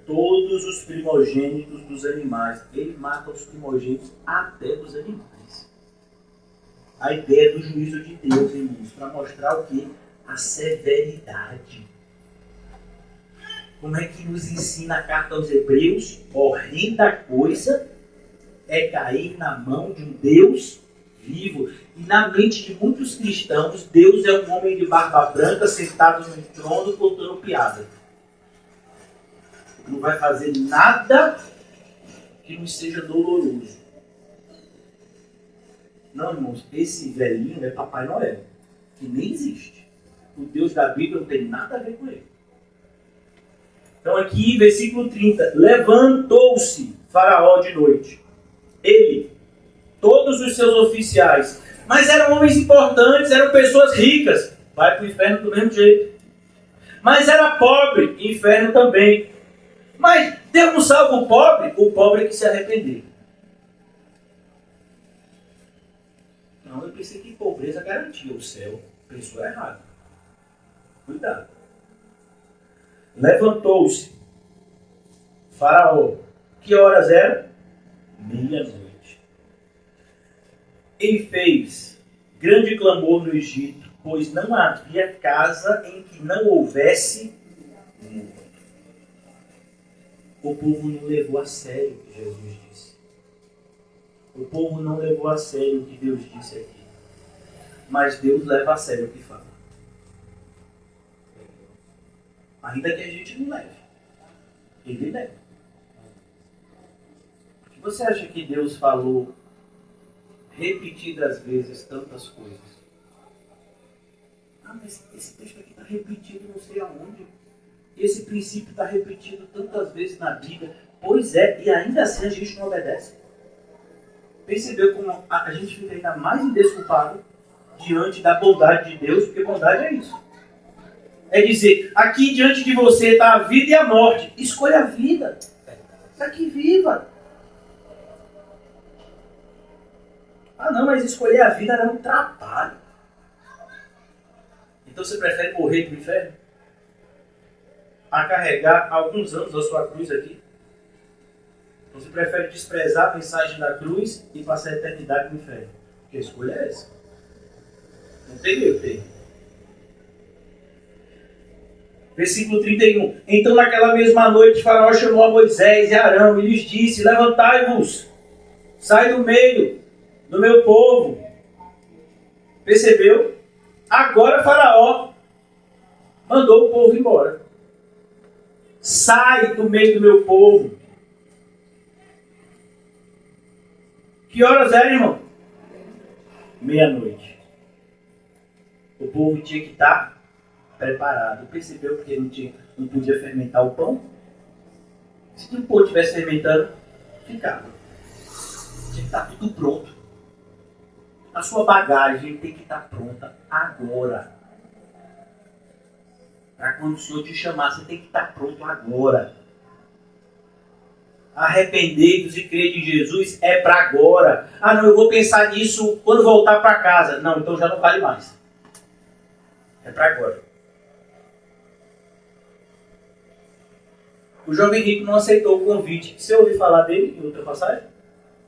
Todos os primogênitos dos animais. Ele mata os primogênitos até dos animais. A ideia do juízo de Deus, irmãos, para mostrar o quê? A severidade. Como é que nos ensina a carta aos Hebreus? Horrenda coisa é cair na mão de um Deus vivo. E na mente de muitos cristãos, Deus é um homem de barba branca sentado no trono contando piada. Não vai fazer nada que não seja doloroso. Não, irmãos, esse velhinho é Papai Noel, que nem existe. O Deus da Bíblia não tem nada a ver com ele. Então aqui, versículo 30. Levantou-se Faraó de noite. Ele, todos os seus oficiais. Mas eram homens importantes, eram pessoas ricas. Vai para o inferno do mesmo jeito. Mas era pobre, inferno também. Mas Deus não salva o pobre é que se arrepender. Não, eu pensei que pobreza garantia o céu. Pensou errado. Cuidado. Levantou-se Faraó. Que horas era? Meia-noite. Ele fez grande clamor no Egito, pois não havia casa em que não houvesse morto. O povo não levou a sério o que Jesus disse. O povo não levou a sério o que Deus disse aqui. Mas Deus leva a sério o que fala. Ainda que a gente não leve. Ele leva. Por que você acha que Deus falou repetidas vezes tantas coisas? Ah, mas esse texto aqui está repetido não sei aonde. Esse princípio está repetido tantas vezes na Bíblia. Pois é, e ainda assim a gente não obedece. Percebeu como a gente fica ainda mais indesculpável diante da bondade de Deus, porque bondade é isso. É dizer, aqui diante de você está a vida e a morte. Escolha a vida. Está aqui viva. Ah não, mas escolher a vida era um trabalho. Então você prefere morrer para o inferno? A carregar alguns anos a sua cruz aqui? Você prefere desprezar a mensagem da cruz e passar a eternidade no inferno? Porque a escolha é essa. Não tem meio termo. Versículo 31. Então naquela mesma noite Faraó chamou a Moisés e Arão e lhes disse, levantai-vos, sai do meio do meu povo. Percebeu? Agora Faraó mandou o povo embora. Sai do meio do meu povo. Que horas eram, irmão? Meia-noite. O povo tinha que estar preparado. Percebeu porque não podia fermentar o pão? Se o pão estivesse fermentando, ficava. Tinha que estar tudo pronto. A sua bagagem tem que estar pronta agora. Para quando o Senhor te chamar, você tem que estar pronto agora. Arrependei-vos e crede em Jesus é para agora. Ah não, eu vou pensar nisso quando voltar para casa. Não, então já não vale mais. É para agora. O jovem rico não aceitou o convite. Você ouviu falar dele em outra passagem?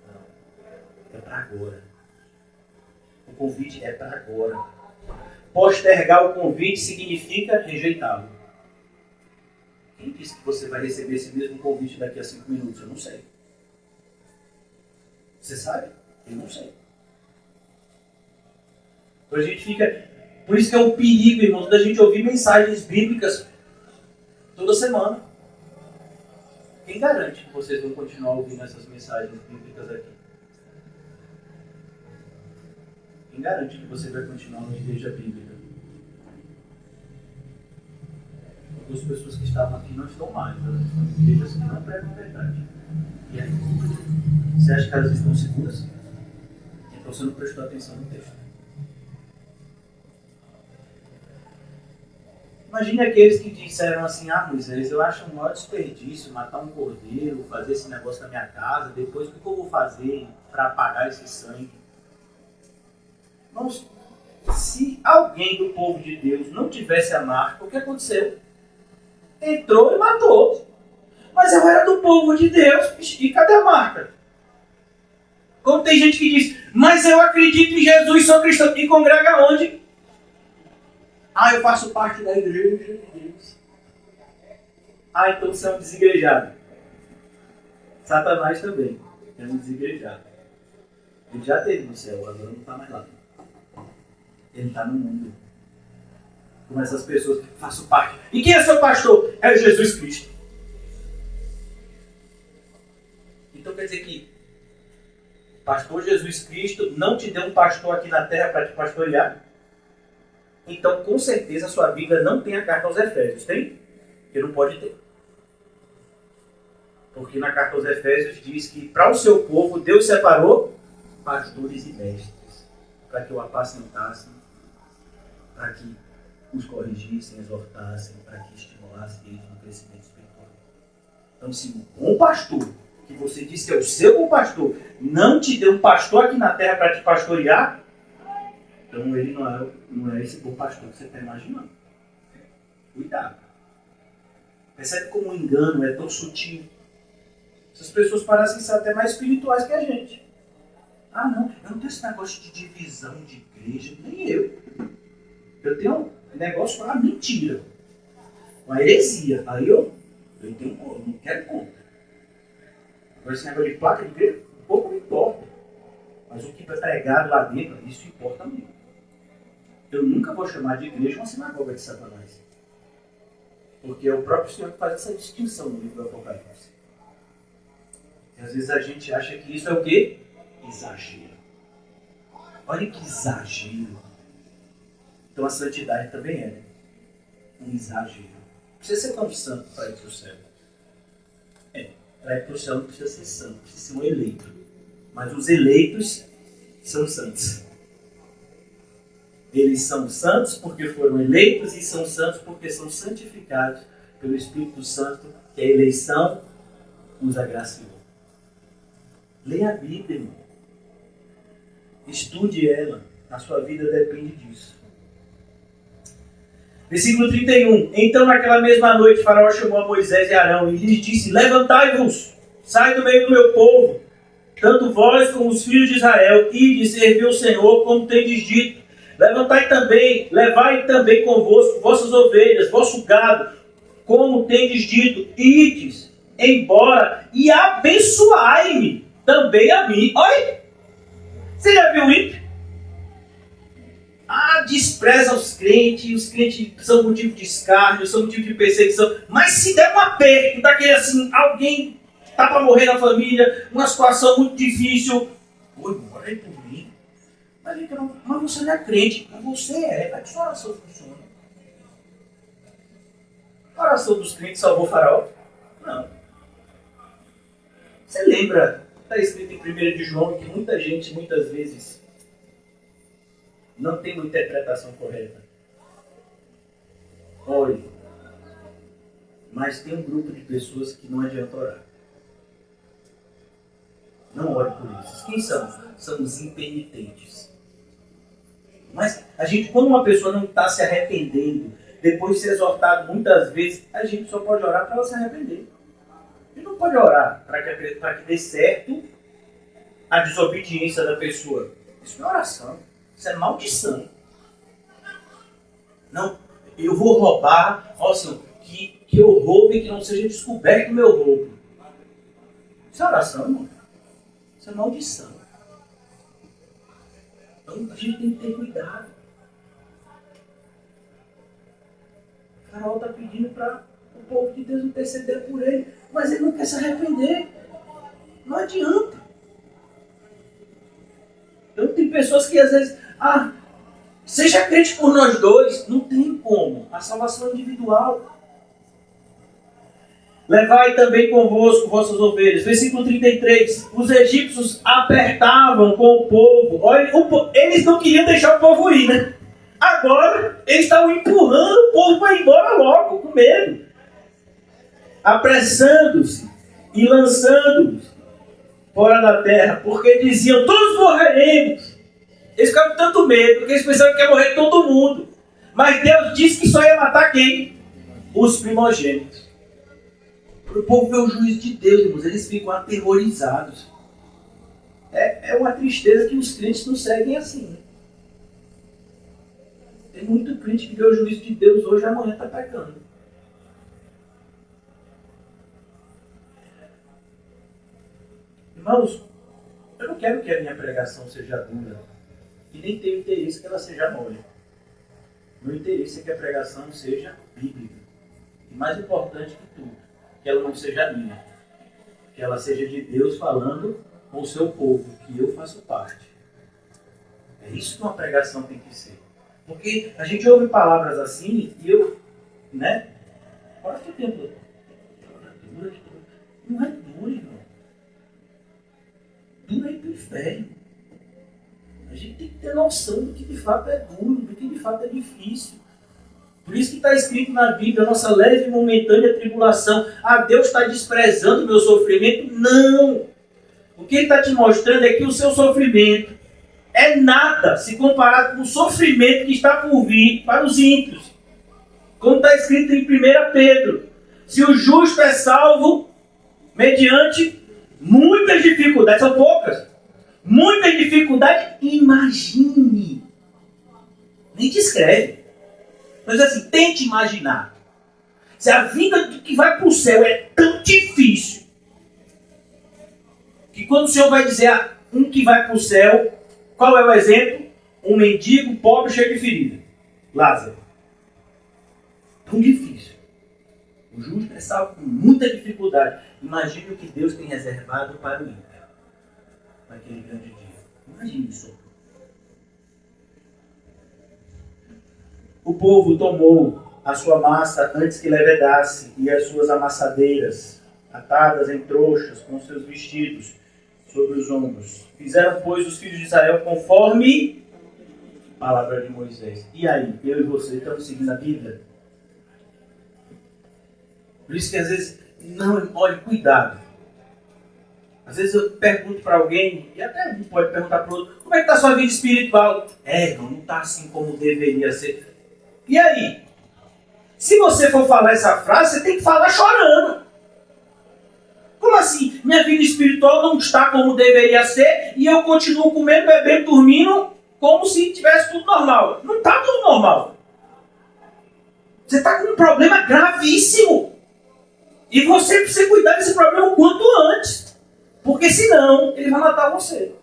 Não. É para agora. O convite é para agora. Postergar o convite significa rejeitá-lo. Quem disse que você vai receber esse mesmo convite daqui a 5 minutos? Eu não sei. Você sabe? Eu não sei. Então a gente fica... Por isso que é um perigo, irmãos, da gente ouvir mensagens bíblicas toda semana. Quem garante que vocês vão continuar ouvindo essas mensagens bíblicas aqui? Quem garante que você vai continuar numa igreja bíblica? As pessoas que estavam aqui não estão mais. Elas estão em igrejas que não pregam a verdade. E aí? Você acha que elas estão seguras? Então você não prestou atenção no texto. Imagine aqueles que disseram assim, ah Moisés, eu acho um maior desperdício matar um cordeiro, fazer esse negócio na minha casa, depois o que eu vou fazer para apagar esse sangue? Irmãos, se alguém do povo de Deus não tivesse a marca, o que aconteceu? Entrou e matou. Mas eu era do povo de Deus. E cadê a marca? Como tem gente que diz, mas eu acredito em Jesus, sou cristão. E congrega onde? Ah, eu faço parte da igreja de Deus. Ah, então você é um desigrejado. Satanás também é um desigrejado. Ele já esteve no céu, agora não está mais lá. Ele está no mundo. Como essas pessoas, faço parte. E quem é seu pastor? É Jesus Cristo. Então quer dizer que pastor Jesus Cristo não te deu um pastor aqui na terra para te pastorear? Então com certeza a sua Bíblia não tem a carta aos Efésios, tem? Porque não pode ter. Porque na carta aos Efésios diz que para o seu povo Deus separou pastores e mestres para que o apacentassem, para que os corrigissem, exortassem, para que estimulassem eles no crescimento espiritual. Então, se um bom pastor, que você disse que é o seu bom pastor, não te deu um pastor aqui na terra para te pastorear, então ele não é esse bom pastor que você está imaginando. Cuidado. Percebe como o engano é tão sutil? Essas pessoas parecem ser até mais espirituais que a gente. Ah, não, eu não tenho esse negócio de divisão de igreja, nem eu. Eu tenho um negócio com a mentira, uma heresia. Aí eu não quero conta. Agora, esse negócio de placa de igreja, pouco não importa. Mas o que foi pregado lá dentro, isso importa muito. Eu nunca vou chamar de igreja uma sinagoga de Satanás. Porque é o próprio Senhor que faz essa distinção no livro do Apocalipse. E às vezes a gente acha que isso é o quê? Exagero. Olha que exagero. Então a santidade também é um exagero. Não precisa ser tão santo para ir para o céu. Para ir para o céu não precisa ser santo, precisa ser um eleito. Mas os eleitos são santos. Eles são santos porque foram eleitos e são santos porque são santificados pelo Espírito Santo, que a eleição os agraciou. Leia a Bíblia, irmão. Estude ela. A sua vida depende disso. Versículo 31. Então, naquela mesma noite, Faraó chamou a Moisés e Arão e lhes disse: levantai-vos, sai do meio do meu povo, tanto vós como os filhos de Israel, e de servir o Senhor, como tendes dito. Levai também convosco vossas ovelhas, vosso gado, como tendes dito, ides embora e abençoai-me também a mim. Olha, você já viu isso? Despreza os crentes são motivo de escárnio, são motivo de perseguição, mas se der um aperto, daquele assim, alguém está para morrer na família, uma situação muito difícil, oi, ora por mim. Mas você não é crente, mas você é, a sua oração funciona. A oração dos crentes salvou Faraó? Não. Você lembra, está escrito em 1 de João, que muita gente, muitas vezes, não tem uma interpretação correta. Ore. Mas tem um grupo de pessoas que não adianta orar. Não ore por isso. Quem são? São os impenitentes. Mas a gente, quando uma pessoa não está se arrependendo, depois de ser exortado muitas vezes, a gente só pode orar para ela se arrepender. A gente não pode orar para que dê certo a desobediência da pessoa. Isso não é oração. Isso é maldição. Não, eu vou roubar, ó Senhor, que eu roube e que não seja descoberto o meu roubo. Isso é oração, irmão. Isso é maldição. Então a gente tem que ter cuidado. O Faraó está pedindo para o povo de Deus interceder por ele, mas ele não quer se arrepender. Não adianta. Então tem pessoas que às vezes, seja crente por nós dois. Não tem como. A salvação é individual. Levai também convosco vossas ovelhas. Versículo 33. Os egípcios apertavam com o povo. Olha, eles não queriam deixar o povo ir, né? Agora, eles estavam empurrando o povo para ir embora logo, com medo. Apressando-se e lançando-os fora da terra, porque diziam: todos morreremos. Eles ficavam com tanto medo, porque eles pensavam que ia morrer todo mundo. Mas Deus disse que só ia matar quem? Os primogênitos. Para o povo ver o juízo de Deus, irmãos, eles ficam aterrorizados. É uma tristeza que os crentes não seguem assim. Tem muito crente que vê o juízo de Deus hoje e amanhã está pecando. Irmãos, eu não quero que a minha pregação seja dura. E nem tenho interesse que ela seja mole. Meu interesse é que a pregação seja bíblica. E mais importante que tudo, que ela não seja minha. Que ela seja de Deus falando com o seu povo, que eu faço parte. É isso que uma pregação tem que ser. Porque a gente ouve palavras assim e eu, né? Qual é o seu tempo? Não é duro, irmão. Duro é ir para o inferno. A gente tem que ter noção do que de fato é duro, do que de fato é difícil. Por isso que está escrito na Bíblia, a nossa leve e momentânea tribulação. Deus está desprezando o meu sofrimento? Não! O que Ele está te mostrando é que o seu sofrimento é nada se comparado com o sofrimento que está por vir para os ímpios. Como está escrito em 1 Pedro. Se o justo é salvo mediante muitas dificuldades, são poucas, muitas dificuldades, imagine. Nem te escreve. Mas assim, tente imaginar. Se a vida que vai para o céu é tão difícil, que quando o Senhor vai dizer a um que vai para o céu, qual é o exemplo? Um mendigo pobre cheio de ferida. Lázaro. Tão difícil. O justo é salvo com muita dificuldade. Imagine o que Deus tem reservado para o ímpio. Naquele grande dia. Imagine isso. O povo tomou a sua massa antes que levedasse e as suas amassadeiras, atadas em trouxas com seus vestidos sobre os ombros. Fizeram, pois, os filhos de Israel conforme a palavra de Moisés. E aí, eu e você estamos seguindo a Bíblia? Por isso que às vezes, não, olhe, cuidado. Às vezes eu pergunto para alguém, e até alguém pode perguntar para o outro, como é que está a sua vida espiritual? Não está assim como deveria ser. E aí? Se você for falar essa frase, você tem que falar chorando. Como assim? Minha vida espiritual não está como deveria ser e eu continuo comendo, bebendo, dormindo como se tivesse tudo normal. Não está tudo normal. Você está com um problema gravíssimo. E você precisa cuidar desse problema o quanto antes. Porque senão, ele vai matar você.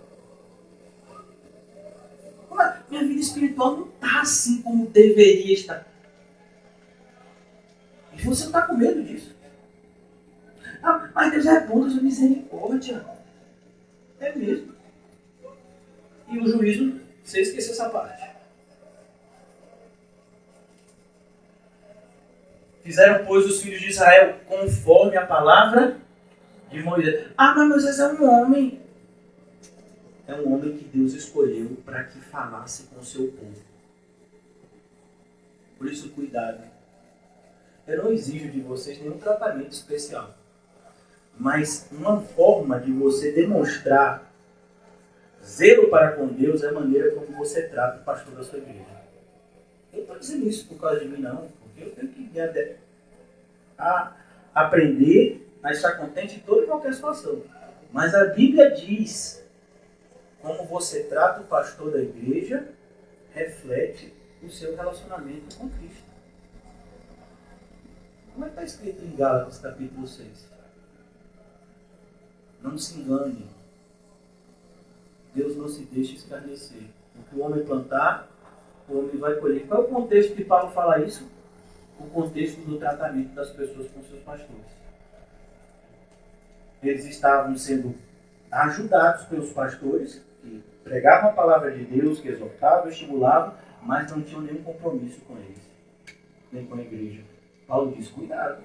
Minha vida espiritual não está assim como deveria estar. E você não está com medo disso. Mas Deus é bom, Deus é misericórdia. É mesmo. E o juízo, você esqueceu essa parte. Fizeram, pois, os filhos de Israel conforme a palavra de Moisés. Mas Moisés é um homem. É um homem que Deus escolheu para que falasse com o seu povo. Por isso, cuidado. Eu não exijo de vocês nenhum tratamento especial. Mas uma forma de você demonstrar zelo para com Deus é a maneira como você trata o pastor da sua igreja. Eu não estou dizendo isso por causa de mim, não. Porque eu tenho que aprender a estar contente em toda e qualquer situação. Mas a Bíblia diz como você trata o pastor da igreja reflete o seu relacionamento com Cristo. Como é que está escrito em Gálatas capítulo 6? Não se engane. Deus não se deixa escarnecer. O que o homem plantar, o homem vai colher. Qual é o contexto que Paulo fala isso? O contexto do tratamento das pessoas com seus pastores. Eles estavam sendo ajudados pelos pastores, que pregavam a palavra de Deus, que exortavam, estimulavam, mas não tinham nenhum compromisso com eles, nem com a igreja. Paulo diz, cuidado.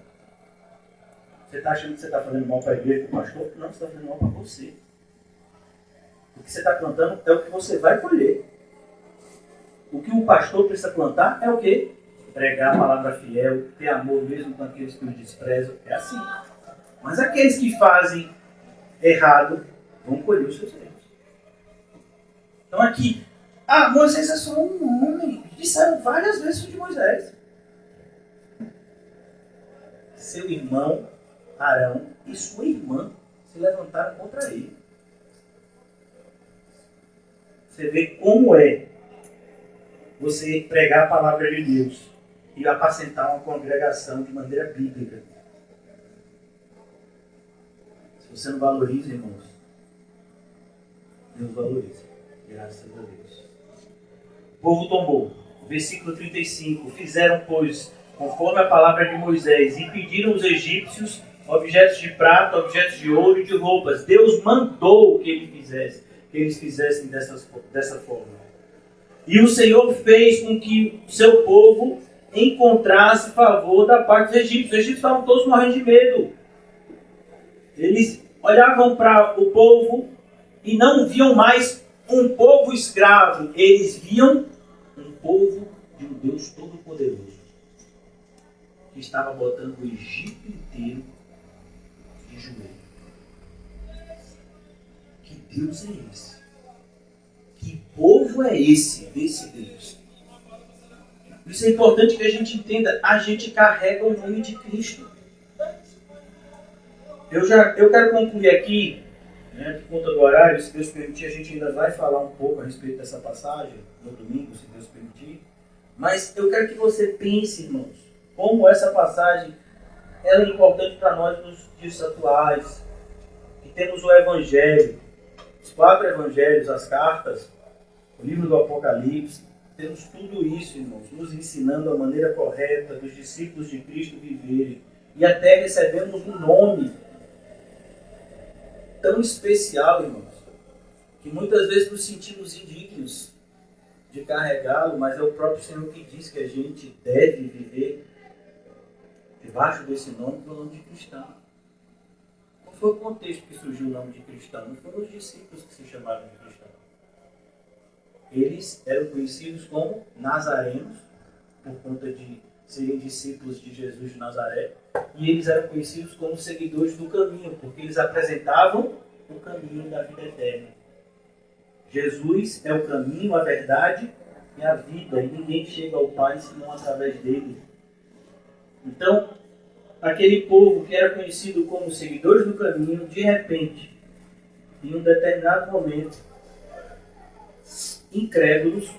Você está achando que você está fazendo mal para a igreja, para o pastor? Não, você está fazendo mal para você. O que você está plantando é o que você vai colher. O que o pastor precisa plantar é o quê? Pregar a palavra fiel, ter amor mesmo com aqueles que o desprezam. É assim. Mas aqueles que fazem errado vão colher os seus erros. Então aqui, Moisés é só um homem. Disseram várias vezes de Moisés. Seu irmão Arão e sua irmã se levantaram contra ele. Você vê como é você pregar a palavra de Deus e apacentar uma congregação de maneira bíblica. Se você não valoriza, irmãos, Deus valoriza. Graças a Deus. O povo tomou. Versículo 35. Fizeram, pois, conforme a palavra de Moisés, e pediram os egípcios objetos de prata, objetos de ouro e de roupas. Deus mandou que eles fizessem dessa forma. E o Senhor fez com que o seu povo encontrasse favor da parte dos egípcios. Os egípcios estavam todos morrendo de medo. Eles olhavam para o povo e não viam mais um povo escravo. Eles viam um povo de um Deus todo-poderoso, que estava botando o Egito inteiro de joelho. Que Deus é esse? Que povo é esse desse Deus? Por isso é importante que a gente entenda, a gente carrega o nome de Cristo. Eu quero concluir aqui, por conta do horário, se Deus permitir, a gente ainda vai falar um pouco a respeito dessa passagem no domingo, se Deus permitir. Mas eu quero que você pense, irmãos, como essa passagem ela é importante para nós nos dias atuais, que temos o Evangelho, os 4 Evangelhos, as cartas, o livro do Apocalipse. Temos tudo isso, irmãos, nos ensinando a maneira correta dos discípulos de Cristo viverem. E até recebemos um nome tão especial, irmãos, que muitas vezes nos sentimos indignos de carregá-lo, mas é o próprio Senhor que diz que a gente deve viver debaixo desse nome, que é o nome de cristão. Qual foi o contexto que surgiu o nome de cristão? Não foram os discípulos que se chamaram de cristão. Eles eram conhecidos como nazarenos, por conta de serem discípulos de Jesus de Nazaré, e eles eram conhecidos como seguidores do caminho, porque eles apresentavam o caminho da vida eterna. Jesus é o caminho, a verdade e a vida, e ninguém chega ao Pai senão através dele. Então, aquele povo que era conhecido como seguidores do caminho, de repente, em um determinado momento, incrédulos,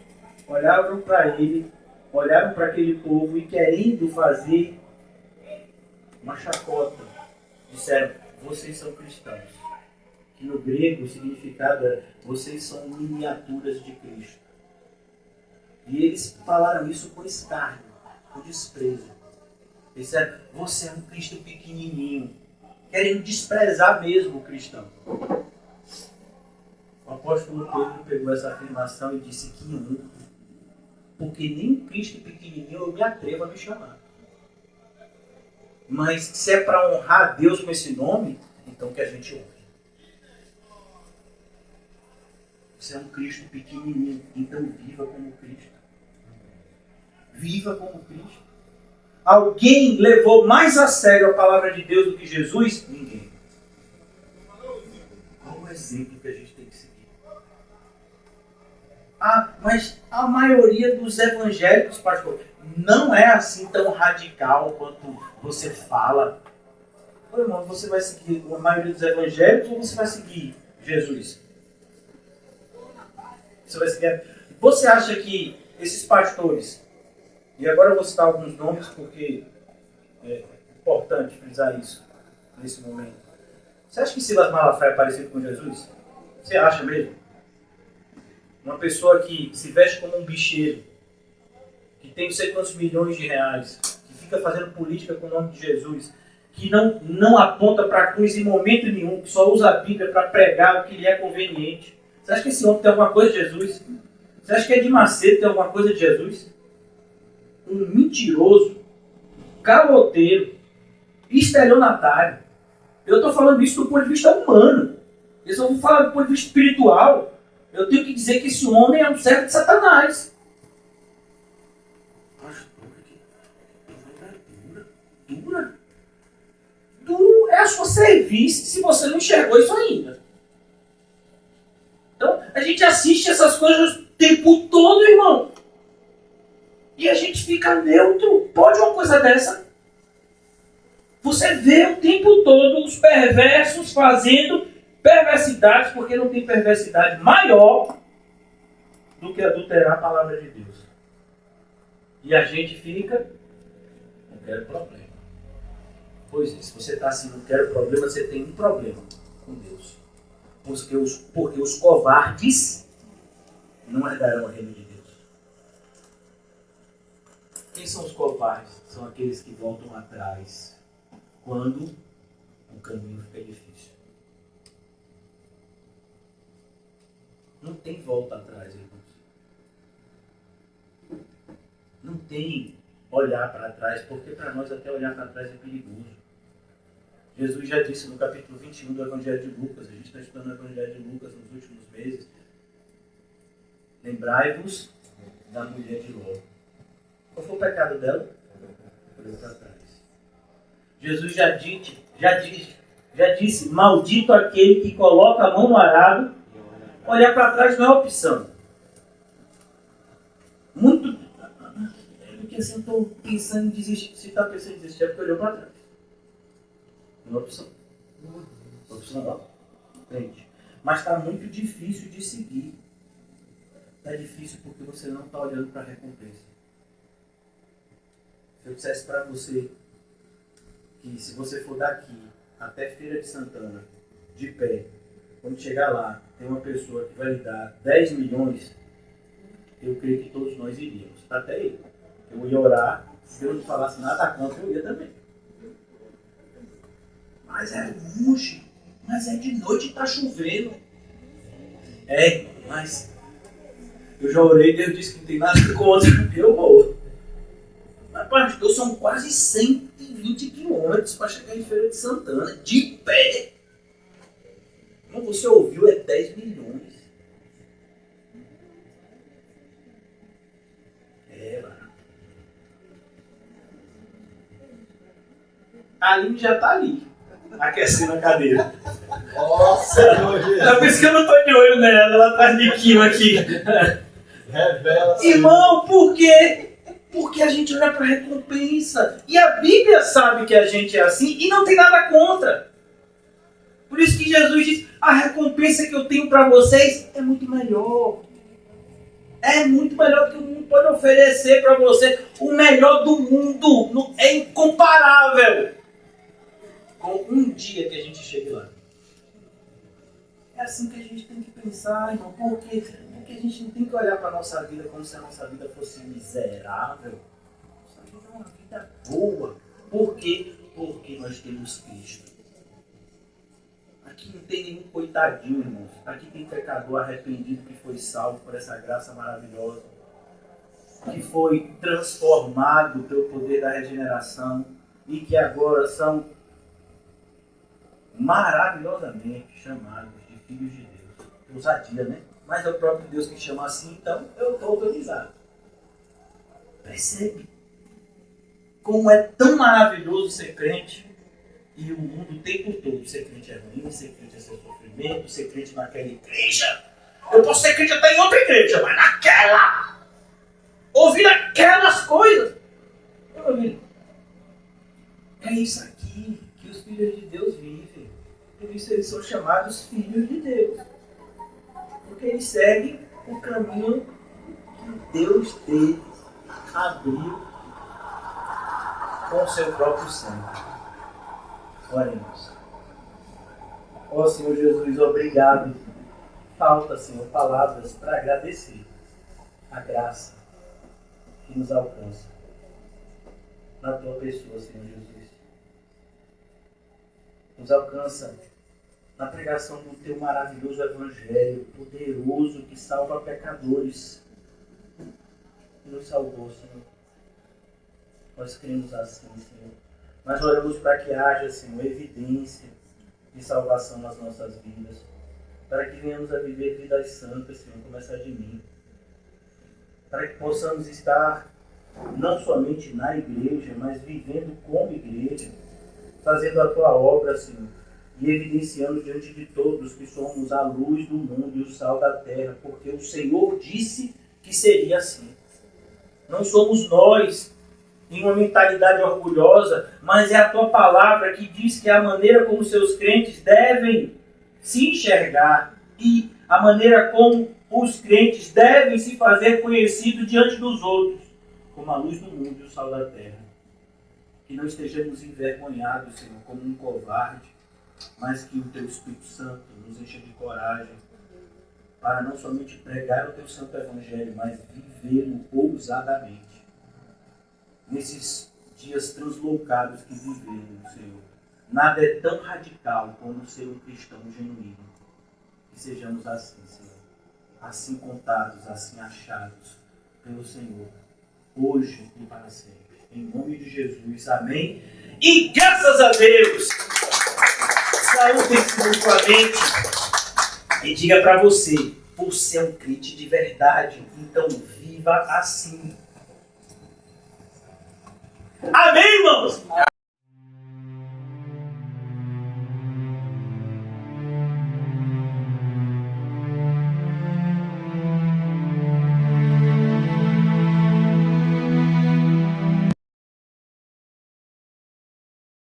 olhavam para ele, olharam para aquele povo e, querendo fazer uma chacota, disseram: vocês são cristãos. Que no grego o significado é: vocês são miniaturas de Cristo. E eles falaram isso com escárnio, com desprezo. Eles disseram: você é um Cristo pequenininho. Querem desprezar mesmo o cristão. O apóstolo Pedro pegou essa afirmação e disse: que honra, porque nem um Cristo pequenininho eu me atrevo a me chamar. Mas se é para honrar Deus com esse nome, então que a gente honre. Você é um Cristo pequenininho, então viva como Cristo. Viva como Cristo. Alguém levou mais a sério a palavra de Deus do que Jesus? Ninguém. Qual o exemplo que a gente tem que seguir? Mas a maioria dos evangélicos, pastor, não é assim tão radical quanto você fala. Ô, irmão, você vai seguir a maioria dos evangélicos ou você vai seguir Jesus? Você acha que esses pastores, e agora eu vou citar alguns nomes porque é importante frisar isso nesse momento. Você acha que Silas Malafaia é parecido com Jesus? Você acha mesmo? Uma pessoa que se veste como um bicheiro, que tem não sei quantos milhões de reais, que fica fazendo política com o nome de Jesus, que não aponta para a cruz em momento nenhum, que só usa a Bíblia para pregar o que lhe é conveniente. Você acha que esse homem tem alguma coisa de Jesus? Você acha que Edir Macedo tem alguma coisa de Jesus? Um mentiroso, caloteiro, estelionatário. Eu estou falando isso do ponto de vista humano. Eu só vou falar do ponto de vista espiritual. Eu tenho que dizer que esse homem é um servo de Satanás. Dura. Duro é a sua serviço se você não enxergou isso ainda. Então, a gente assiste essas coisas o tempo todo, irmão. E a gente fica neutro. Pode uma coisa dessa? Você vê o tempo todo os perversos fazendo perversidades, porque não tem perversidade maior do que adulterar a palavra de Deus. E a gente fica: não quero problema. Pois é, se você está assim, não quero problema, você tem um problema com Deus. Porque os covardes não herdarão o reino de Deus. Quem são os covardes? São aqueles que voltam atrás quando o caminho fica difícil. Não tem volta atrás, irmãos. Não tem olhar para trás, porque para nós até olhar para trás é perigoso. Jesus já disse no capítulo 21 do Evangelho de Lucas, a gente está estudando o Evangelho de Lucas nos últimos meses: lembrai-vos da mulher de Ló. Qual foi o pecado dela? Olhou para trás. Jesus já disse: maldito aquele que coloca a mão no arado. Olhar para trás não é opção. Muito. Porque assim eu estou pensando em desistir. Se está pensando em desistir é porque olhou para trás. Não é opção. Opção não. Frente. Mas está muito difícil de seguir. Está difícil porque você não está olhando para a recompensa. Se eu dissesse para você que se você for daqui até Feira de Santana de pé, quando chegar lá, tem uma pessoa que vai lhe dar 10 milhões, eu creio que todos nós iríamos. Até eu. Eu ia orar, se eu não falasse nada contra, eu ia também. Mas é longe, mas é de noite e está chovendo. Mas eu já orei e Deus disse que não tem nada contra, eu vou. Mas pastor, são quase 120 quilômetros para chegar em Feira de Santana, de pé. Como você ouviu, é 10 milhões. Mano. A Aline já está ali, aquecendo a cadeira. Nossa, É por isso que eu não estou de olho nela, ela atrás de Kim aqui. Revela. Irmão, por quê? Porque a gente olha para a recompensa. E a Bíblia sabe que a gente é assim e não tem nada contra. Por isso que Jesus diz, a recompensa que eu tenho para vocês é muito melhor. É muito melhor do que o mundo pode oferecer para você. O melhor do mundo é incomparável com um dia que a gente chegue lá. É assim que a gente tem que pensar, irmão. Por quê? Porque a gente não tem que olhar para a nossa vida como se a nossa vida fosse miserável. Nossa vida é uma vida boa. Por quê? Porque nós temos Cristo. Aqui não tem nenhum coitadinho, irmãos. Aqui tem pecador arrependido que foi salvo por essa graça maravilhosa. Que foi transformado pelo poder da regeneração. E que agora são maravilhosamente chamados de filhos de Deus. Ousadia, né? Mas é o próprio Deus que chama assim, então eu estou autorizado. Percebe? Como é tão maravilhoso ser crente. E o mundo o tempo todo, ser crente é ruim, ser crente é seu sofrimento, ser crente naquela igreja. Eu posso ser crente até em outra igreja, mas naquela! Ouvir aquelas coisas. É isso aqui que os filhos de Deus vivem. Por isso eles são chamados filhos de Deus. Porque eles seguem o caminho que Deus deles abriu com o seu próprio sangue. Oremos. Ó Senhor Jesus, obrigado. Falta, Senhor, palavras para agradecer a graça que nos alcança na tua pessoa, Senhor Jesus. Nos alcança na pregação do teu maravilhoso evangelho, poderoso, que salva pecadores. E nos salvou, Senhor. Nós cremos assim, Senhor. Nós oramos para que haja, Senhor, evidência de salvação nas nossas vidas. Para que venhamos a viver vidas santas, Senhor, começar de mim. Para que possamos estar não somente na igreja, mas vivendo como igreja, fazendo a tua obra, Senhor, e evidenciando diante de todos que somos a luz do mundo e o sal da terra, porque o Senhor disse que seria assim. Não somos nós em uma mentalidade orgulhosa, mas é a tua palavra que diz que é a maneira como seus crentes devem se enxergar e a maneira como os crentes devem se fazer conhecidos diante dos outros, como a luz do mundo e o sal da terra. Que não estejamos envergonhados, Senhor, como um covarde, mas que o teu Espírito Santo nos encha de coragem para não somente pregar o teu santo evangelho, mas vivê-lo ousadamente. Nesses dias translocados que vivemos, Senhor, nada é tão radical como ser um cristão genuíno. Que sejamos assim, Senhor, assim contados, assim achados pelo Senhor, hoje e para sempre. Em nome de Jesus, amém. E graças a Deus, saúde mutuamente e diga para você, você é um crente de verdade, então viva assim. Amém, irmãos?